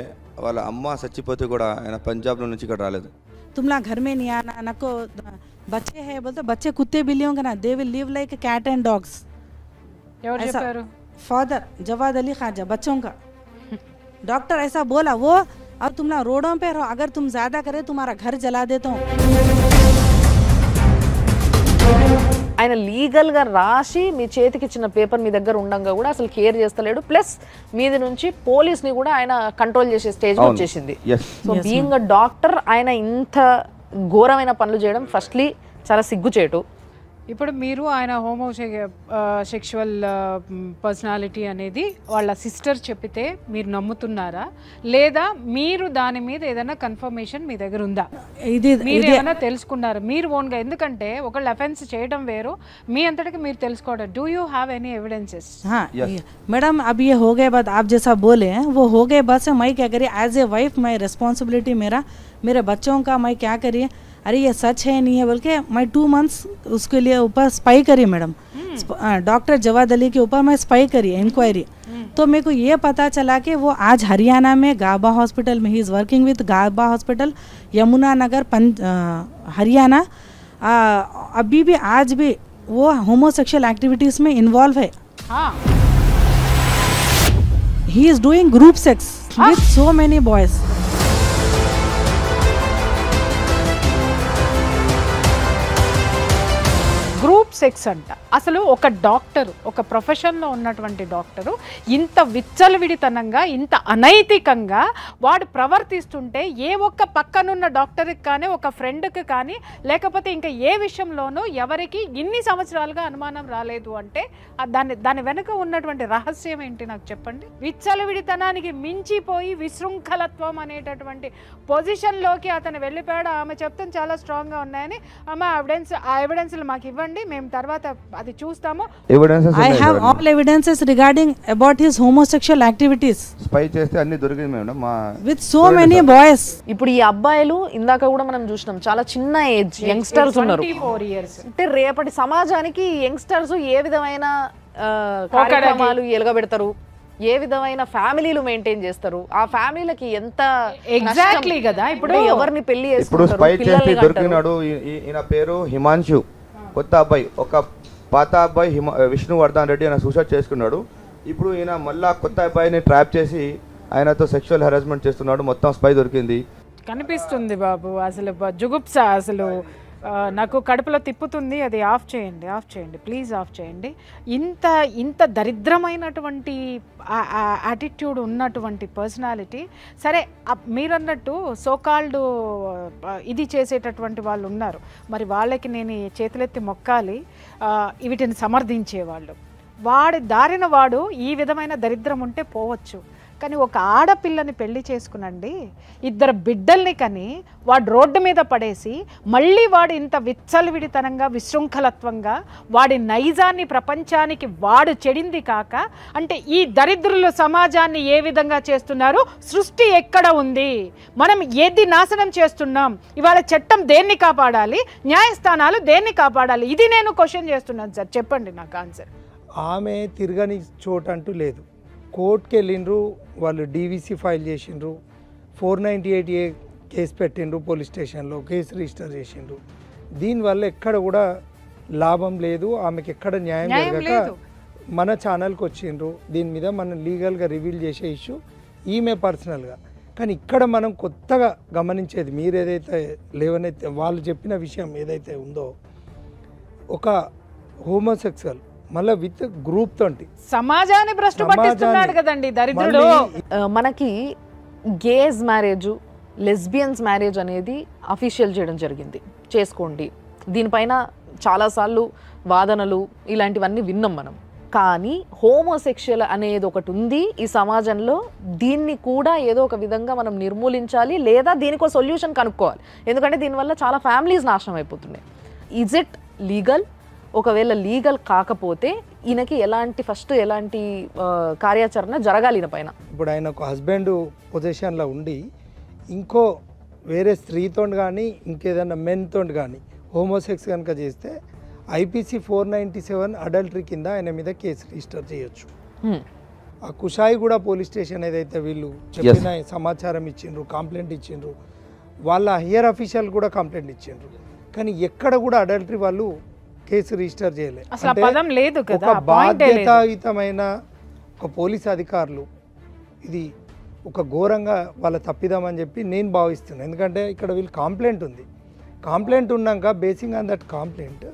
వాళ్ళ అమ్మ చచ్చిపోతే కూడా ఆయన పంజాబ్ లో నుంచి ఇక్కడ రాలేదు. तुम लोग घर में नहीं आना, नको बच्चे हैं बोलते, बच्चे कुत्ते बिल्लियों का ना, they will live like cat and dogs. ఎవరు చెప్పారు? फादर जवाद अली खाजा बच्चों का डॉक्टर ऐसा बोला वो. अब तुम लोग रोडों पे रहो, अगर तुम ज्यादा करे तुम्हारा घर जला देता हूँ. ఆయన లీగల్గా రాసి మీ చేతికి ఇచ్చిన పేపర్ మీ దగ్గర ఉండగా కూడా అసలు కేర్ చేస్తలేడు. ప్లస్ మీది నుంచి పోలీస్ని కూడా ఆయన కంట్రోల్ చేసే స్టేజ్ వచ్చేసింది. సో బీయింగ్ అ డాక్టర్ ఆయన ఇంత ఘోరమైన పనులు చేయడం ఫస్ట్లీ చాలా సిగ్గుచేటు. ఇప్పుడు మీరు ఆయన సెక్షువల్ పర్సనాలిటీ అనేది వాళ్ళ సిస్టర్ చెప్పితే మీరు నమ్ముతున్నారా, లేదా మీరు దాని మీద ఏదైనా కన్ఫర్మేషన్ మీ దగ్గర ఉందా? మీరు ఏమైనా తెలుసుకున్నారా మీరు ఓన్గా? ఎందుకంటే ఒకళ్ళు అఫెన్స్ చేయడం వేరు, మీ అంతటికి మీరు తెలుసుకోవడం. Do you have any evidences? Madam अब ये हो गए बात आप जैसा बोले वो हो गए बात से मैं क्या करिए एज ए वाइफ मैं रिस्पॉन्सिबिलिटी मेरे बच्चों का मैं क्या करिए अरे ये सच है नहीं है बोल के मैं 2 months उसके लिए ऊपर स्पाई करी मैडम, डॉक्टर जवाद अली के ऊपर मैं स्पाई करी इंक्वायरी. तो मेरे को ये पता चला कि वो आज हरियाणा में गाबा हॉस्पिटल में he is working with Gaba hospital Yamunanagar Haryana. अभी भी आज भी वो होमोसेक्सुअल एक्टिविटीज़ में इन्वॉल्व है. He is doing group sex with so many boys. Group sex అంట. అసలు ఒక డాక్టరు, ఒక ప్రొఫెషన్లో ఉన్నటువంటి డాక్టరు ఇంత విచ్చలవిడితనంగా ఇంత అనైతికంగా వాడు ప్రవర్తిస్తుంటే ఏ ఒక్క పక్కనున్న డాక్టర్కి కానీ ఒక ఫ్రెండ్కి కానీ లేకపోతే ఇంకా ఏ విషయంలోనూ ఎవరికి ఇన్ని సంవత్సరాలుగా అనుమానం రాలేదు అంటే దాని వెనుక ఉన్నటువంటి రహస్యం ఏంటి నాకు చెప్పండి. విచ్చలవిడితనానికి మించిపోయి విశృంఖలత్వం అనేటటువంటి పొజిషన్లోకి అతను వెళ్ళిపోయాడు. ఆమె చెప్తాను చాలా స్ట్రాంగ్గా ఉన్నాయని, ఆమె ఆ ఎవిడెన్స్లు మాకు ఇవ్వండి, మేము తర్వాత అది చూస్తాము. I have all evidences regarding about his homosexual activities. Spy చేస్తే అన్ని దొరికింది మేడం మా with so many boys. ఇప్పుడు ఈ అబ్బాయిలు ఇందాక కూడా మనం చూసినాం చాలా చిన్న ఏజ్ యంగ్స్టర్స్ ఉన్నారు. 24 years. అంటే రేపటి సమాజానికి యంగ్స్టర్స్ ఏ విధమైన కార్యక్రమాలు ఎలుగబెడతారు, ఏ విధమైన ఫ్యామిలీలు మెయింటైన్ చేస్తారు, ఆ ఫ్యామిలీలకి ఎంత ఎగ్జాక్ట్లీ కదా. ఇప్పుడు ఎవరిని పెళ్లి ఇప్పుడు స్పై చేసి దొరికినాడు. ఈయన పేరు హిమాంశు, కొత్త అబ్బాయి. ఒక పాత అబ్బాయి విష్ణువర్ధన్ రెడ్డి ఆయన సూసైడ్ చేసుకున్నాడు. ఇప్పుడు ఈయన మళ్ళా కొత్త అబ్బాయిని ట్రాప్ చేసి ఆయనతో సెక్షువల్ హెరాస్మెంట్ చేస్తున్నాడు. మొత్తం స్పై దొరికింది. కనిపిస్తుంది బాబు, అసలు జుగుప్స, అసలు నాకు కడుపులో తిప్పుతుంది. అది ఆఫ్ చేయండి ప్లీజ్, ఆఫ్ చేయండి. ఇంత దరిద్రమైనటువంటి యాటిట్యూడ్ ఉన్నటువంటి పర్సనాలిటీ. సరే మీరన్నట్టు సోకాల్డ్ ఇది చేసేటటువంటి వాళ్ళు ఉన్నారు, మరి వాళ్ళకి నేను చేతులెత్తి మొక్కాలి, వీటిని సమర్థించేవాళ్ళు. వాడి దారిన వాడు ఈ విధమైన దరిద్రం ఉంటే పోవచ్చు, కానీ ఒక ఆడపిల్లని పెళ్లి చేసుకునండి, 2 బిడ్డల్ని కని వాడు రోడ్డు మీద పడేసి మళ్ళీ వాడు ఇంత విచ్చలవిడితనంగా విశృంఖలత్వంగా వాడి నైజాన్ని ప్రపంచానికి వాడు చెడింది కాక, అంటే ఈ దరిద్రులు సమాజాన్ని ఏ విధంగా చేస్తున్నారు, సృష్టి ఎక్కడ ఉంది, మనం ఏది నాశనం చేస్తున్నాం, ఇవాళ చట్టం దేన్ని కాపాడాలి, న్యాయస్థానాలు దేన్ని కాపాడాలి, ఇది నేను క్వశ్చన్ చేస్తున్నాను సార్. చెప్పండి నాకు ఆన్సర్. ఆమె తిరగని చోటు అంటూ లేదు. కోర్టుకి వెళ్ళిండ్రు, వాళ్ళు డీవీసీ ఫైల్ చేసిండ్రు, 498A కేసు పెట్టిండ్రు, పోలీస్ స్టేషన్లో కేసు రిజిస్టర్ చేసిండ్రు. దీనివల్ల ఎక్కడ కూడా లాభం లేదు, ఆమెకి ఎక్కడ న్యాయం జరగక మన ఛానల్కి వచ్చిండ్రు. దీని మీద మనం లీగల్గా రివీల్ చేసే ఇష్యూ ఈమె పర్సనల్గా. కానీ ఇక్కడ మనం కొత్తగా గమనించేది, మీరు ఏదైతే లేవనైతే వాళ్ళు చెప్పిన విషయం ఏదైతే ఉందో, ఒక హోమోసెక్సువల్ మళ్ళీ విత్ గ్రూప్ తోటి సమాజాన్ని భ్రష్టు పట్టిస్తున్నాడు కదండి దరిద్రుడు. మనకి గేస్ మ్యారేజ్, లెస్బియన్స్ మ్యారేజ్ అనేది అఫీషియల్ చేయడం జరిగింది, చేసుకోండి. దీనిపైన చాలాసార్లు వాదనలు ఇలాంటివన్నీ విన్నాం మనం. కానీ హోమోసెక్షువల్ అనేది ఒకటి ఉంది ఈ సమాజంలో, దీన్ని కూడా ఏదో ఒక విధంగా మనం నిర్మూలించాలి, లేదా దీనికి ఒక సొల్యూషన్ కనుక్కోవాలి. ఎందుకంటే దీనివల్ల చాలా ఫ్యామిలీస్ నాశనం అయిపోతున్నాయి. Is it legal? ఒకవేళ లీగల్ కాకపోతే ఈయనకి ఎలాంటి కార్యాచరణ జరగాలి ఈయన పైన? ఇప్పుడు ఆయన ఒక హస్బెండ్ పొజిషన్లో ఉండి ఇంకో వేరే స్త్రీతో కానీ ఇంకేదైనా మెన్తో కానీ హోమోసెక్స్ కనుక చేస్తే IPC 497 అడల్టరీ కింద ఆయన మీద కేసు రిజిస్టర్ చేయొచ్చు. ఆ కుషాయిగూడ పోలీస్ స్టేషన్ ఏదైతే వీళ్ళు చెప్పిన సమాచారం ఇచ్చిండ్రు, కంప్లైంట్ ఇచ్చిండ్రు, వాళ్ళ హైయర్ అఫీషియల్ కూడా కంప్లైంట్ ఇచ్చిండ్రు, కానీ ఎక్కడ కూడా అడల్టరీ వాళ్ళు కేసు రిజిస్టర్ చేయలేదు. ఒక బాధ్యతాయుతమైన ఒక పోలీస్ అధికారులు ఇది ఒక ఘోరంగా వాళ్ళ తప్పిదామని చెప్పి నేను భావిస్తున్నాను. ఎందుకంటే ఇక్కడ వీళ్ళు కంప్లైంట్ ఉంది, కంప్లైంట్ ఉన్నాక బేసింగ్ ఆన్ దట్ కంప్లైంట్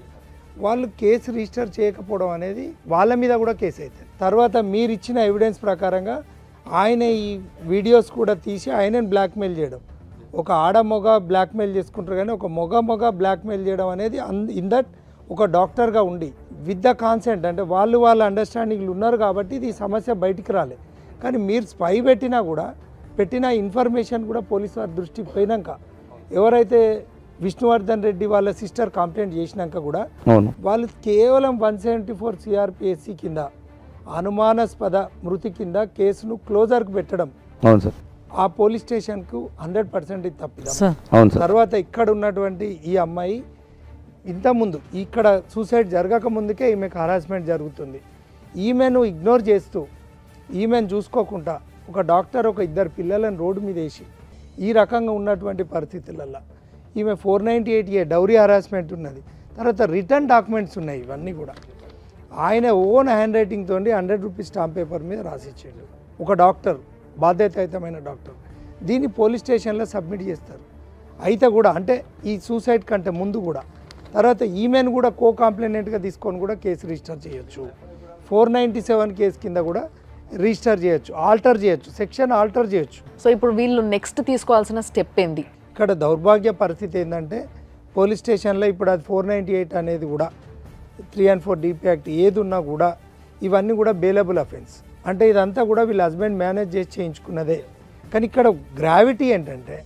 వాళ్ళు కేసు రిజిస్టర్ చేయకపోవడం అనేది వాళ్ళ మీద కూడా కేసు అవుతుంది. తర్వాత మీరు ఇచ్చిన ఎవిడెన్స్ ప్రకారంగా ఆయన ఈ వీడియోస్ కూడా తీసి ఆయనని బ్లాక్మెయిల్ చేయడం, ఒక ఆడ మొగ బ్లాక్మెయిల్ చేసుకుంటారు కానీ ఒక మొగ బ్లాక్మెయిల్ చేయడం అనేది ఇన్ దట్ ఒక డాక్టర్గా ఉండి విత్ ద కాన్సెంట్, అంటే వాళ్ళ అండర్స్టాండింగ్లు ఉన్నారు కాబట్టి ఇది సమస్య బయటికి రాలేదు. కానీ మీరు స్పై పెట్టిన ఇన్ఫర్మేషన్ కూడా పోలీసు వారి దృష్టికి పోయినాక, ఎవరైతే విష్ణువర్ధన్ రెడ్డి వాళ్ళ సిస్టర్ కంప్లైంట్ చేసినాక కూడా వాళ్ళు కేవలం 174 CRPSC కింద అనుమానాస్పద మృతి కింద కేసును క్లోజర్కు పెట్టడం, ఆ పోలీస్ స్టేషన్కు 100% ఇది తప్పిదం. తర్వాత ఇక్కడ ఉన్నటువంటి ఈ అమ్మాయి ఇంతకుముందు ఇక్కడ సూసైడ్ జరగక ముందుకే ఈమెకు హరాస్మెంట్ జరుగుతుంది. ఈమెను ఇగ్నోర్ చేస్తూ, ఈమెను చూసుకోకుండా ఒక డాక్టర్ ఒక 2 పిల్లలను రోడ్డు మీద వేసి ఈ రకంగా ఉన్నటువంటి పరిస్థితులలో ఈమె 498A డౌరీ హరాస్మెంట్ ఉన్నది. తర్వాత రిటర్న్ డాక్యుమెంట్స్ ఉన్నాయి. ఇవన్నీ కూడా ఆయన ఓన్ హ్యాండ్ రైటింగ్తో 100 రూపీస్ స్టాంప్ పేపర్ మీద రాసిచ్చాడు ఒక డాక్టర్, బాధ్యతాయుతమైన డాక్టర్. దీన్ని పోలీస్ స్టేషన్లో సబ్మిట్ చేస్తారు. అయితే కూడా అంటే ఈ సూసైడ్ కంటే ముందు కూడా, తర్వాత ఈమెను కూడా కో కంప్లైనెంట్గా తీసుకొని కూడా కేసు రిజిస్టర్ చేయొచ్చు. 497 కేసు కింద కూడా రిజిస్టర్ చేయొచ్చు, ఆల్టర్ చేయొచ్చు, సెక్షన్ ఆల్టర్ చేయొచ్చు. సో ఇప్పుడు వీళ్ళు నెక్స్ట్ తీసుకోవాల్సిన స్టెప్ ఏంది? ఇక్కడ దౌర్భాగ్య పరిస్థితి ఏంటంటే పోలీస్ స్టేషన్లో ఇప్పుడు అది 498 అనేది కూడా 3 and 4 DP యాక్ట్ ఏది ఉన్నా కూడా ఇవన్నీ కూడా బెయిలబుల్ అఫెన్స్. అంటే ఇదంతా కూడా వీళ్ళ హస్బెండ్ మేనేజ్ చేసి చేయించుకున్నదే. కానీ ఇక్కడ గ్రావిటీ ఏంటంటే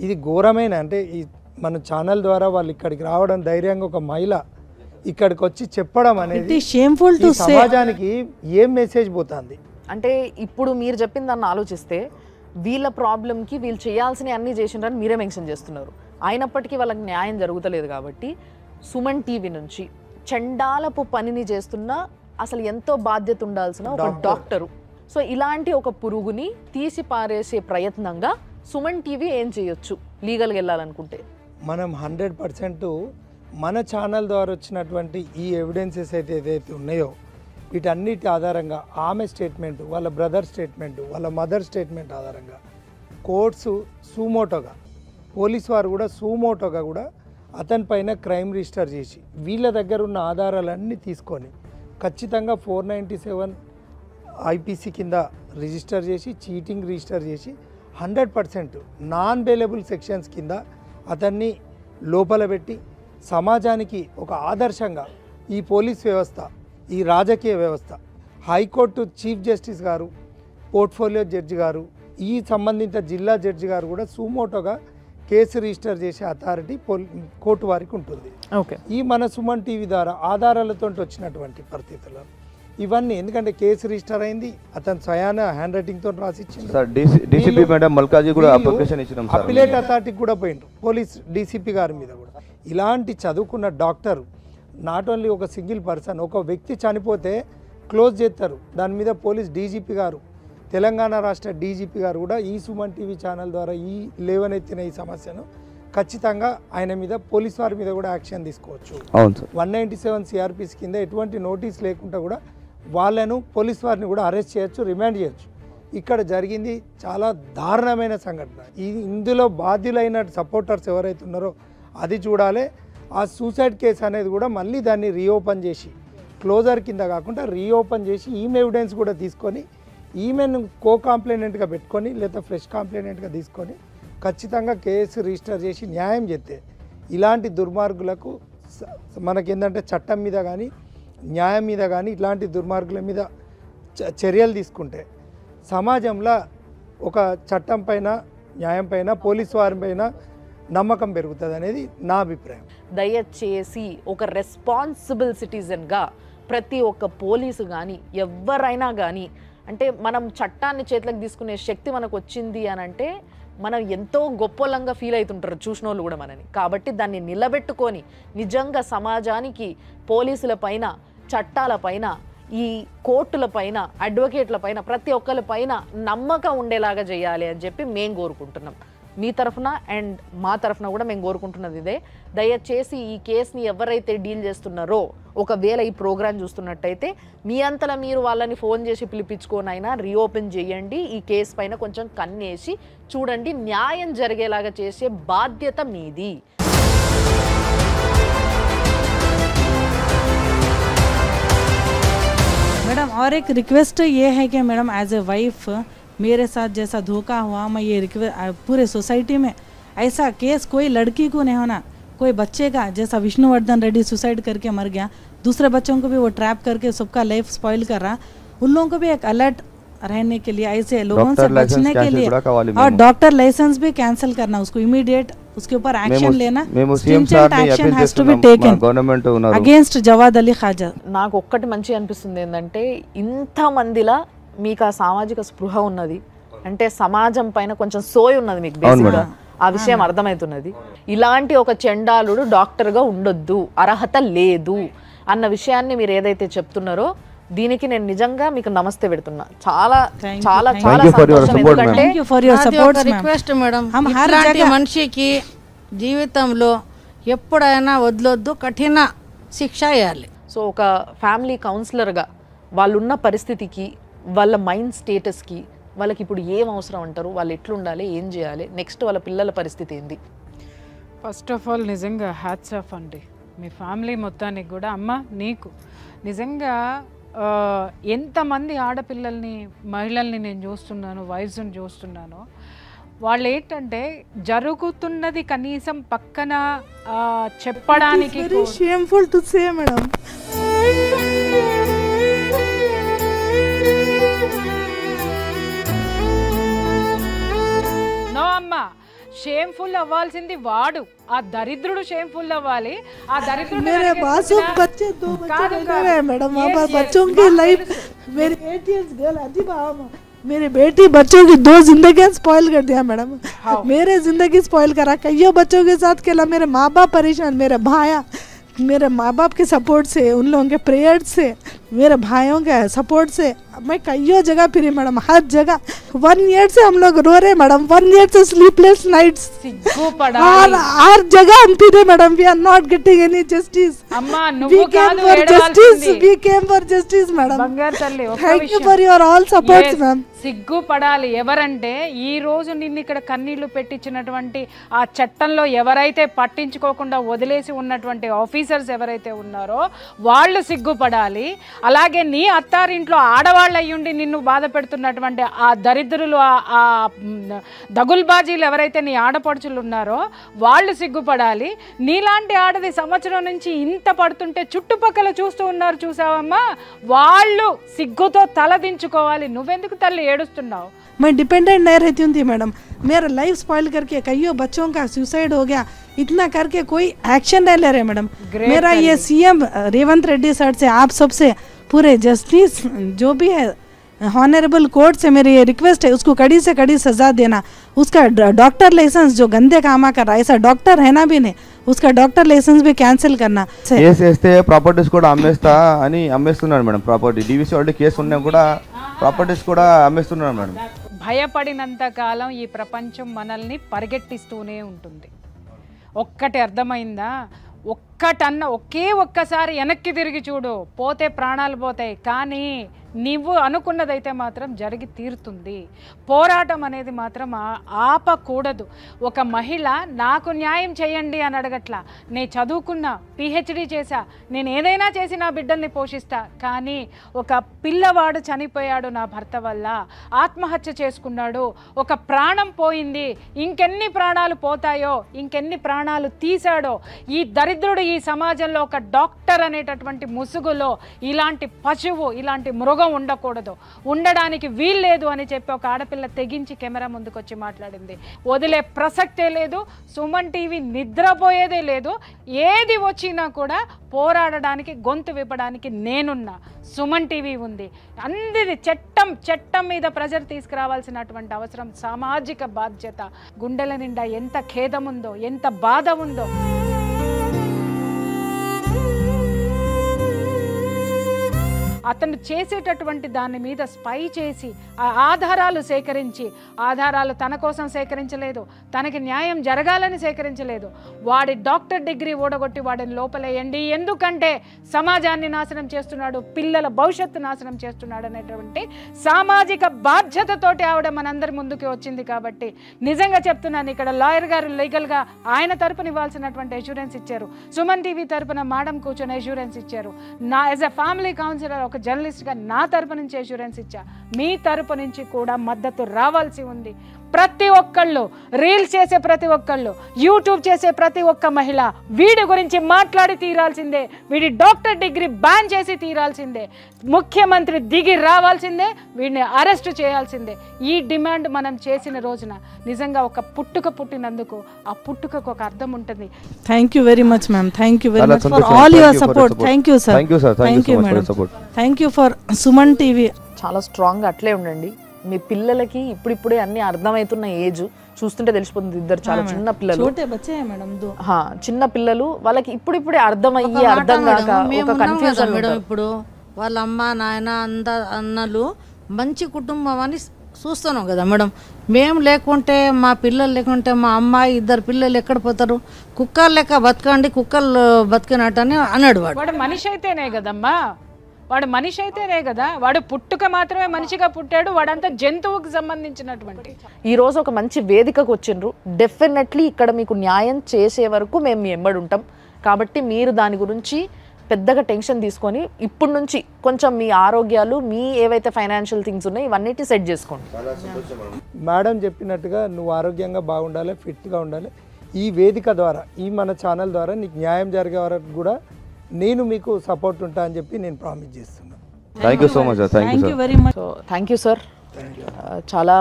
ఇది ఘోరమైన, అంటే ఈ మన ఛానల్ ద్వారా వాళ్ళు ఇక్కడికి రావడం, ధైర్యంగా ఒక మహిళ ఇక్కడికి వచ్చి చెప్పడం అనేది సమాజానికి ఏం మెసేజ్ పోతుంది అంటే, ఇప్పుడు మీరు చెప్పిన దాన్ని ఆలోచిస్తే వీళ్ళ ప్రాబ్లంకి వీళ్ళు చేయాల్సిన అన్నీ చేసిండ్రని మీరే మెన్షన్ చేస్తున్నారు. అయినప్పటికీ వాళ్ళకి న్యాయం జరుగుతలేదు. కాబట్టి సుమన్ టీవీ నుంచి చండాలపు పనిని చేస్తున్న, అసలు ఎంతో బాధ్యత ఉండాల్సిన ఒక డాక్టరు, సో ఇలాంటి ఒక పురుగుని తీసి పారేసే ప్రయత్నంగా సుమన్ టీవీ ఏం చేయొచ్చు లీగల్గా వెళ్ళాలనుకుంటే? మనం 100% మన ఛానల్ ద్వారా వచ్చినటువంటి ఈ ఎవిడెన్సెస్ అయితే ఏదైతే ఉన్నాయో వీటన్నిటి ఆధారంగా ఆమె స్టేట్మెంట్, వాళ్ళ బ్రదర్ స్టేట్మెంట్, వాళ్ళ మదర్ స్టేట్మెంట్ ఆధారంగా కోర్ట్స్ సూమోటోగా, పోలీసు వారు కూడా సూమోటోగా కూడా అతని పైన క్రైమ్ రిజిస్టర్ చేసి వీళ్ళ దగ్గర ఉన్న ఆధారాలన్నీ తీసుకొని ఖచ్చితంగా 497 IPC కింద రిజిస్టర్ చేసి, చీటింగ్ రిజిస్టర్ చేసి 100% నాన్ బెయిలబుల్ సెక్షన్స్ కింద అతన్ని లోపల పెట్టి సమాజానికి ఒక ఆదర్శంగా ఈ పోలీస్ వ్యవస్థ, ఈ రాజకీయ వ్యవస్థ, హైకోర్టు చీఫ్ జస్టిస్ గారు, పోర్ట్ఫోలియో జడ్జి గారు, ఈ సంబంధిత జిల్లా జడ్జి గారు కూడా సూమోటోగా కేసు రిజిస్టర్ చేసే అథారిటీ కోర్టు వారికి ఉంటుంది. ఈ మన సుమన్ టీవీ ద్వారా ఆధారాలతో వచ్చినటువంటి పరిస్థితుల్లో ఇవన్నీ, ఎందుకంటే కేసు రిజిస్టర్ అయింది, అతను స్వయాన హ్యాండ్ రైటింగ్ తో రాసిచ్చింది. అపిలేట్ అథారిటీకి కూడా పోయిండ్రు, పోలీస్ డీసీపీ గారి మీద కూడా. ఇలాంటి చదువుకున్న డాక్టర్ నాట్ ఓన్లీ ఒక సింగిల్ పర్సన్, ఒక వ్యక్తి చనిపోతే క్లోజ్ చేస్తారు, దాని మీద పోలీస్ డీజీపీ గారు, తెలంగాణ రాష్ట్ర డీజీపీ గారు కూడా ఈ సుమన్ టీవీ ఛానల్ ద్వారా ఈ లేవనెత్తిన ఈ సమస్యను ఖచ్చితంగా ఆయన మీద, పోలీస్ వారి మీద కూడా యాక్షన్ తీసుకోవచ్చు. 197 CRPC కింద ఎటువంటి నోటీస్ లేకుండా కూడా వాళ్ళను, పోలీస్ వారిని కూడా అరెస్ట్ చేయొచ్చు, రిమాండ్ చేయొచ్చు. ఇక్కడ జరిగింది చాలా దారుణమైన సంఘటన. ఇందులో బాధ్యులైన సపోర్టర్స్ ఎవరైతే ఉన్నారో అది చూడాలి. ఆ సూసైడ్ కేసు అనేది కూడా మళ్ళీ దాన్ని రీఓపెన్ చేసి, క్లోజర్ కింద కాకుండా రీఓపెన్ చేసి ఈమె ఎవిడెన్స్ కూడా తీసుకొని ఈమెను కో కంప్లైనెంట్గా పెట్టుకొని లేదా ఫ్రెష్ కంప్లైనెంట్గా తీసుకొని ఖచ్చితంగా కేసు రిజిస్టర్ చేసి న్యాయం చేస్తే ఇలాంటి దుర్మార్గులకు మనకేంటంటే చట్టం మీద కానీ న్యాయం మీద కానీ ఇట్లాంటి దుర్మార్గుల మీద చర్యలు తీసుకుంటే సమాజంలో ఒక చట్టం పైన, న్యాయం పైన, పోలీసు వారి పైన నమ్మకం పెరుగుతుంది అనేది నా అభిప్రాయం. దయచేసి ఒక రెస్పాన్సిబుల్ సిటిజన్గా ప్రతి ఒక్క పోలీసు కానీ ఎవరైనా కానీ, అంటే మనం చట్టాన్ని చేతులకు తీసుకునే శక్తి మనకు వచ్చింది అని అంటే మనం ఎంతో గొప్పలంగా ఫీల్ అవుతుంటారు చూసిన వాళ్ళు కూడా మనని. కాబట్టి దాన్ని నిలబెట్టుకొని నిజంగా సమాజానికి, పోలీసుల పైన, చట్టాల పైన, ఈ కోర్టుల పైన, అడ్వకేట్ల పైన, ప్రతి ఒక్కరి పైన నమ్మకం ఉండేలాగా చేయాలి అని చెప్పి మేము కోరుకుంటున్నాం. మీ తరఫున అండ్ మా తరఫున కూడా మేము కోరుకుంటున్నది ఇదే. దయచేసి ఈ కేసుని ఎవరైతే డీల్ చేస్తున్నారో, ఒకవేళ ఈ ప్రోగ్రాం చూస్తున్నట్టయితే మీ అంతలా మీరు వాళ్ళని ఫోన్ చేసి పిలిపించుకోనైనా రీఓపెన్ చేయండి. ఈ కేసు పైన కొంచెం కన్నేసి చూడండి, న్యాయం జరిగేలాగా చేసే బాధ్యత మీది. मैडम और एक रिक्वेस्ट ये है कि मैडम एज ए वाइफ मेरे साथ जैसा धोखा हुआ, मैं ये पूरे सोसाइटी में ऐसा केस कोई लड़की को नहीं होना, कोई बच्चे का जैसा विष्णुवर्धन रेड्डी सुसाइड करके मर गया, दूसरे बच्चों को भी वो ट्रैप करके सबका लाइफ स्पॉइल कर रहा, उन लोगों को भी एक अलर्ट रहने के लिए, ऐसे लोगों से बचने के लिए, और डॉक्टर लाइसेंस भी कैंसिल करना, उसको इमीडिएट उसके ऊपर एक्शन लेना, stringent action has to be taken against Javad Ali Khaja. నాకు ఒక్కటి మంచి అనిపిస్తుంది ఏంటంటే ఇంత మందిలా మీకు ఆ సామాజిక స్పృహ ఉన్నది, అంటే సమాజం పైన కొంచెం సోయి ఉన్నది మీకు బేసిక్గా, ఆ విషయం అర్థమవుతున్నది. ఇలాంటి ఒక చెండాలుడు డాక్టర్గా ఉండొద్దు, అర్హత లేదు అన్న విషయాన్ని మీరు ఏదైతే చెప్తున్నారో దీనికి నేను నిజంగా మీకు నమస్తే పెడుతున్నా. చాలా చాలా చాలా సంతోషం. ఎందుకంటే రిక్వెస్ట్ మేడం, ఇలాంటి మనిషికి జీవితంలో ఎప్పుడైనా వదలొద్దు, కఠిన శిక్ష వేయాలి. సో ఒక ఫ్యామిలీ కౌన్సిలర్గా వాళ్ళున్న పరిస్థితికి, వాళ్ళ మైండ్ స్టేటస్కి, వాళ్ళకి ఇప్పుడు ఏం అవసరం అంటారు, వాళ్ళు ఎట్లుండాలి, ఏం చేయాలి, నెక్స్ట్ వాళ్ళ పిల్లల పరిస్థితి ఏంది? ఫస్ట్ ఆఫ్ ఆల్ నిజంగా హ్యాట్స్ ఆఫ్ అండి మీ ఫ్యామిలీ మొత్తానికి కూడా. అమ్మ నీకు నిజంగా ఎంతమంది ఆడపిల్లల్ని, మహిళల్ని నేను చూస్తున్నాను, వైఫ్స్ని చూస్తున్నాను, వాళ్ళు ఏంటంటే జరుగుతున్నది కనీసం పక్కన చెప్పడానికి shameful to say madam. No అమ్మ, షేమ్ఫుల్ అవ్వాల్సింది వాడు, ఆ దరిద్రుడు షేమ్ఫుల్ అవ్వాలి. ఆ దరిద్రుడు मेरे मासूम बच्चे 2 बच्चे रहे मैडम, वहाँ बच्चों की लाइफ, मेरी बेटी गर्ल अदीबा, मेरी बेटी बच्चों की 2 जिंदगी स्पॉइल कर दिया मैडम, मेरे जिंदगी स्पॉइल करा. कईयों बच्चों के साथ खेला, मेरे माँ बाप परेशान, मेरे भाया, मेरे माँ बाप के सपोर्ट से, उन लोगों के प्रेयर से, मेरे भाइयों के सपोर्ट से मैं कईयों जगह फिरी मैडम, हर जगह. 1 ईयर से हम लोग रो रहे मैडम, 1 ईयर से स्लीपलेस नाइट्स, हर जगह हम फिरे madam. We are not getting any justice. We came for justice madam. Thank you for your all supports ma'am. సిగ్గుపడాలి. ఎవరంటే ఈ రోజు నిన్ను ఇక్కడ కన్నీళ్లు పెట్టించినటువంటి ఆ చట్టంలో ఎవరైతే పట్టించుకోకుండా వదిలేసి ఉన్నటువంటి ఆఫీసర్స్ ఎవరైతే ఉన్నారో వాళ్ళు సిగ్గుపడాలి. అలాగే నీ అత్తారింట్లో ఆడవాళ్ళు అయ్యుండి నిన్ను బాధ పెడుతున్నటువంటి ఆ దరిద్రులు, ఆ దగుల్బాజీలు ఎవరైతే నీ ఆడపడుచులు ఉన్నారో వాళ్ళు సిగ్గుపడాలి. నీలాంటి ఆడది సంవత్సరం నుంచి ఇంత పడుతుంటే చుట్టుపక్కల చూస్తూ ఉన్నారు, చూసావమ్మా, వాళ్ళు సిగ్గుతో తలదించుకోవాలి. నువ్వెందుకు తల్లి ఏడుస్తున్నావు? मैं डिपेंडेंट नहीं रहती हूँ थी मैडम, मेरा लाइफ स्पॉइल करके कईयों बच्चों का सुसाइड हो गया, इतना करके कोई एक्शन नहीं ले रहे मैडम. मेरा ये सीएम रेवंत रेड्डी सर से, आप सबसे, पूरे जस्टिस जो भी है हॉनरेबल कोर्ट से मेरी ये रिक्वेस्ट है, उसको कड़ी से कड़ी सजा देना. उसका डॉक्टर लाइसेंस जो गंदे कामा कर रहा है, ऐसा डॉक्टर है ना भी नहीं, उसका डॉक्टर लाइसेंस भी कैंसिल करना. కేసు వేస్తే ప్రాపర్టీస్ కూడా అమ్మేస్తా అని అమ్మేస్తున్నాడు madam. Property DVC already case ఉన్నా కూడా ప్రాపర్టీస్ కూడా అమ్మేస్తున్నాడు మేడం. భయపడినంత కాలం ఈ ప్రపంచం మనల్ని పరిగెట్టిస్తూనే ఉంటుంది. ఒక్కటి అర్థమైందా? ఒక్కసారి వెనక్కి తిరిగి చూడు, పోతే ప్రాణాలు పోతాయి, కానీ నువ్వు అనుకున్నదైతే మాత్రం జరిగి తీరుతుంది. పోరాటం అనేది మాత్రం ఆపకూడదు. ఒక మహిళ నాకు న్యాయం చేయండి అని అడగట్లా, నేను చదువుకున్నా, పిహెచ్డి చేశా, నేను ఏదైనా చేసి నా బిడ్డల్ని పోషిస్తా, కానీ ఒక పిల్లవాడు చనిపోయాడు నా భర్త వల్ల, ఆత్మహత్య చేసుకున్నాడు, ఒక ప్రాణం పోయింది, ఇంకెన్ని ప్రాణాలు పోతాయో, ఇంకెన్ని ప్రాణాలు తీశాడో, ఈ దరిద్రుడు ఈ సమాజంలో ఒక డాక్టర్ అనేటటువంటి ముసుగులో ఇలాంటి పశువు, ఇలాంటి మృగం ఉండకూడదు, ఉండడానికి వీల్లేదు అని చెప్పి ఒక ఆడపిల్ల తెగించి కెమెరా ముందుకు వచ్చి మాట్లాడింది. వదిలే ప్రసక్తే లేదు. సుమన్ టీవీ నిద్రపోయేదే లేదు. ఏది వచ్చినా కూడా పోరాడడానికి, గొంతు విప్పడానికి నేనున్నా. సుమన్ టీవీ ఉంది. అందరి చట్టం మీద ప్రెజర్ తీసుకురావాల్సినటువంటి అవసరం, సామాజిక బాధ్యత. గుండెల నిండా ఎంత ఖేదం ఉందో, ఎంత బాధ ఉందో. అతను చేసేటటువంటి దాని మీద స్పై చేసి ఆధారాలు సేకరించి, ఆధారాలు తన కోసం సేకరించలేదు, తనకి న్యాయం జరగాలని సేకరించలేదు, వాడి డాక్టర్ డిగ్రీ ఓడగొట్టి వాడిని లోపలేయండి, ఎందుకంటే సమాజాన్ని నాశనం చేస్తున్నాడు, పిల్లల భవిష్యత్తు నాశనం చేస్తున్నాడు అనేటువంటి సామాజిక బాధ్యతతోటి ఆవిడ మనందరి ముందుకు వచ్చింది. కాబట్టి నిజంగా చెప్తున్నాను, ఇక్కడ లాయర్ గారు లీగల్గా ఆయన తరపున ఇవ్వాల్సినటువంటి అష్యూరెన్స్ ఇచ్చారు, సుమన్ టీవీ తరపున మేడం కూర్చొని అష్యూరెన్స్ ఇచ్చారు, నా యాజ్ ఎ ఫ్యామిలీ కౌన్సిలర్ ఒక జర్నలిస్ట్గా నా తరపు నుంచి అష్యూరెన్స్ ఇచ్చా, మీ తరపు నుంచి కూడా మద్దతు రావాల్సి ఉంది. ప్రతి ఒక్కళ్ళు, రీల్స్ చేసే ప్రతి ఒక్కళ్ళు, యూట్యూబ్ చేసే ప్రతి ఒక్క మహిళ వీడి గురించి మాట్లాడి తీరాల్సిందే. వీడి డాక్టర్ డిగ్రీ బ్యాన్ చేసి తీరాల్సిందే. ముఖ్యమంత్రి దిగి రావాల్సిందే. వీడిని అరెస్ట్ చేయాల్సిందే. ఈ డిమాండ్ మనం చేసిన రోజున నిజంగా ఒక పుట్టుక పుట్టినందుకు ఆ పుట్టుకకు ఒక అర్థం ఉంటుంది. Thank you very much ma'am. Thank you very much for all your support. Thank you sir. Thank you madam. Thank you for Suman TV. చాలా స్ట్రాంగ్గా అట్లే ఉండండి. మీ పిల్లలకి ఇప్పుడిప్పుడే అన్ని అర్థమవుతున్న ఏజ్ చూస్తుంటే తెలిసిపోతుంది. ఇద్దరు చాలా చిన్న పిల్లలు, చిన్న పిల్లలు, వాళ్ళకి ఇప్పుడిప్పుడే అర్థమయ్యి అర్థం కాక ఒక కన్ఫ్యూజన్. మేడం ఇప్పుడు వాళ్ళ అమ్మ నాయన అన్నలు మంచి కుటుంబం అని చూస్తున్నాం కదా మేడం. మేము లేకుంటే, మా పిల్లలు లేకుంటే, మా అమ్మాయి ఇద్దరు పిల్లలు ఎక్కడ పోతారు? కుక్కర్ లెక్క బతకండి, కుక్కర్లు బతికినట్టు అని అన్నాడు. వాడు మనిషి అయితేనే కదమ్మా, వాడు మనిషి అయితేనే కదా. వాడు పుట్టుక మాత్రమే మనిషిగా పుట్టాడు, వాడంతా జంతువుకి సంబంధించినటువంటి. ఈరోజు ఒక మంచి వేదికకు వచ్చిండ్రు. డెఫినెట్లీ ఇక్కడ మీకు న్యాయం చేసే వరకు మేము మీ ఎంబడి ఉంటాం. కాబట్టి మీరు దాని గురించి పెద్దగా టెన్షన్ తీసుకొని ఇప్పటి నుంచి కొంచెం మీ ఆరోగ్యాలు, మీ ఏవైతే ఫైనాన్షియల్ థింగ్స్ ఉన్నాయి ఇవన్నిటి సెట్ చేసుకోండి. మేడం చెప్పినట్టుగా నువ్వు ఆరోగ్యంగా బాగుండాలి, ఫిట్గా ఉండాలి. ఈ వేదిక ద్వారా, ఈ మన ఛానల్ ద్వారా నీకు న్యాయం జరిగే వరకు కూడా నేను మీకు సపోర్ట్ ఉంటా అని చెప్పి నేను ప్రామిస్ చేస్తున్నాను. Thank you so much. Thank you very much. So thank you sir. చాలా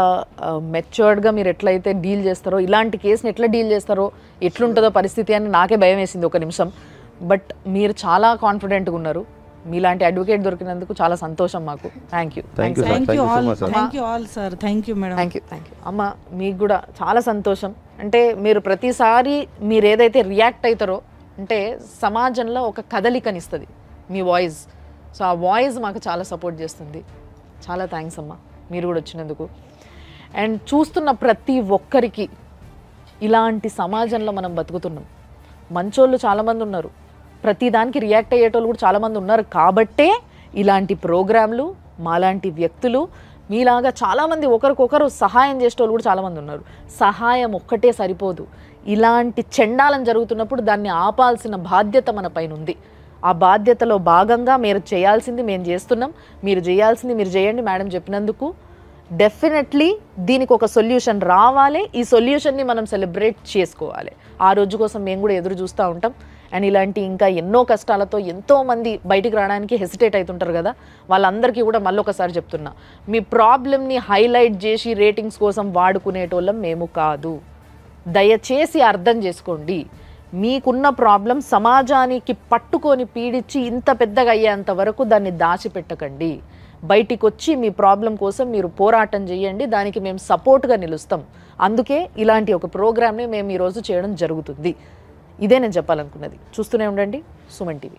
మెచ్యూర్డ్గా మీరు ఎట్లయితే డీల్ చేస్తారో, ఇలాంటి కేసుని ఎట్లా డీల్ చేస్తారో, ఎట్లుంటుందో పరిస్థితి అని నాకే భయం వేసింది ఒక నిమిషం. బట్ మీరు చాలా కాన్ఫిడెంట్గా ఉన్నారు. మీలాంటి అడ్వకేట్ దొరికినందుకు చాలా సంతోషం మాకు. Thank you. Thank you all sir. Thank you madam. Thank you. అమ్మ మీకు కూడా చాలా సంతోషం. అంటే మీరు ప్రతిసారి మీరు ఏదైతే రియాక్ట్ అవుతారో అంటే సమాజంలో ఒక కదలికనిస్తుంది మీ వాయిస్. సో ఆ వాయిస్ మాకు చాలా సపోర్ట్ చేస్తుంది. చాలా థ్యాంక్స్ అమ్మ మీరు కూడా వచ్చినందుకు. అండ్ చూస్తున్న ప్రతి ఒక్కరికి ఇలాంటి సమాజంలో మనం బతుకుతున్నాం. మంచోళ్ళు చాలామంది ఉన్నారు, ప్రతిదానికి రియాక్ట్ అయ్యేటోళ్ళు కూడా చాలామంది ఉన్నారు. కాబట్టే ఇలాంటి ప్రోగ్రాంలు, మాలాంటి వ్యక్తులు, మీలాగా చాలామంది ఒకరికొకరు సహాయం చేసేటోళ్ళు కూడా చాలామంది ఉన్నారు. సహాయం ఒక్కటే సరిపోదు. ఇలాంటి చెండాలం జరుగుతున్నప్పుడు దాన్ని ఆపాల్సిన బాధ్యత మన పైన ఉంది. ఆ బాధ్యతలో భాగంగా మీరు చేయాల్సింది మేము చేస్తున్నాం. మీరు చేయాల్సింది మీరు చేయండి. మేడం చెప్పినందుకు డెఫినెట్లీ దీనికి ఒక సొల్యూషన్ రావాలి. ఈ సొల్యూషన్ని మనం సెలబ్రేట్ చేసుకోవాలి. ఆ రోజు కోసం మేము కూడా ఎదురు చూస్తూ ఉంటాం. అండ్ ఇలాంటి ఇంకా ఎన్నో కష్టాలతో ఎంతోమంది బయటికి రావడానికి హెసిటేట్ అవుతుంటారు కదా, వాళ్ళందరికీ కూడా మళ్ళొకసారి చెప్తున్నా, మీ ప్రాబ్లమ్ని హైలైట్ చేసి రేటింగ్స్ కోసం వాడుకునేటోళ్ళం మేము కాదు. దయచేసి అర్థం చేసుకోండి. మీకున్న ప్రాబ్లం సమాజానికి పట్టుకొని పీడించి ఇంత పెద్దగా అయ్యేంత వరకు దాన్ని దాచిపెట్టకండి. బయటికి వచ్చి మీ ప్రాబ్లం కోసం మీరు పోరాటం చేయండి. దానికి మేము సపోర్ట్గా నిలుస్తాం. అందుకే ఇలాంటి ఒక ప్రోగ్రామ్ని మేము ఈరోజు చేయడం జరుగుతుంది. ఇదే నేను చెప్పాలనుకున్నది. చూస్తూనే ఉండండి సుమన్ టీవీ.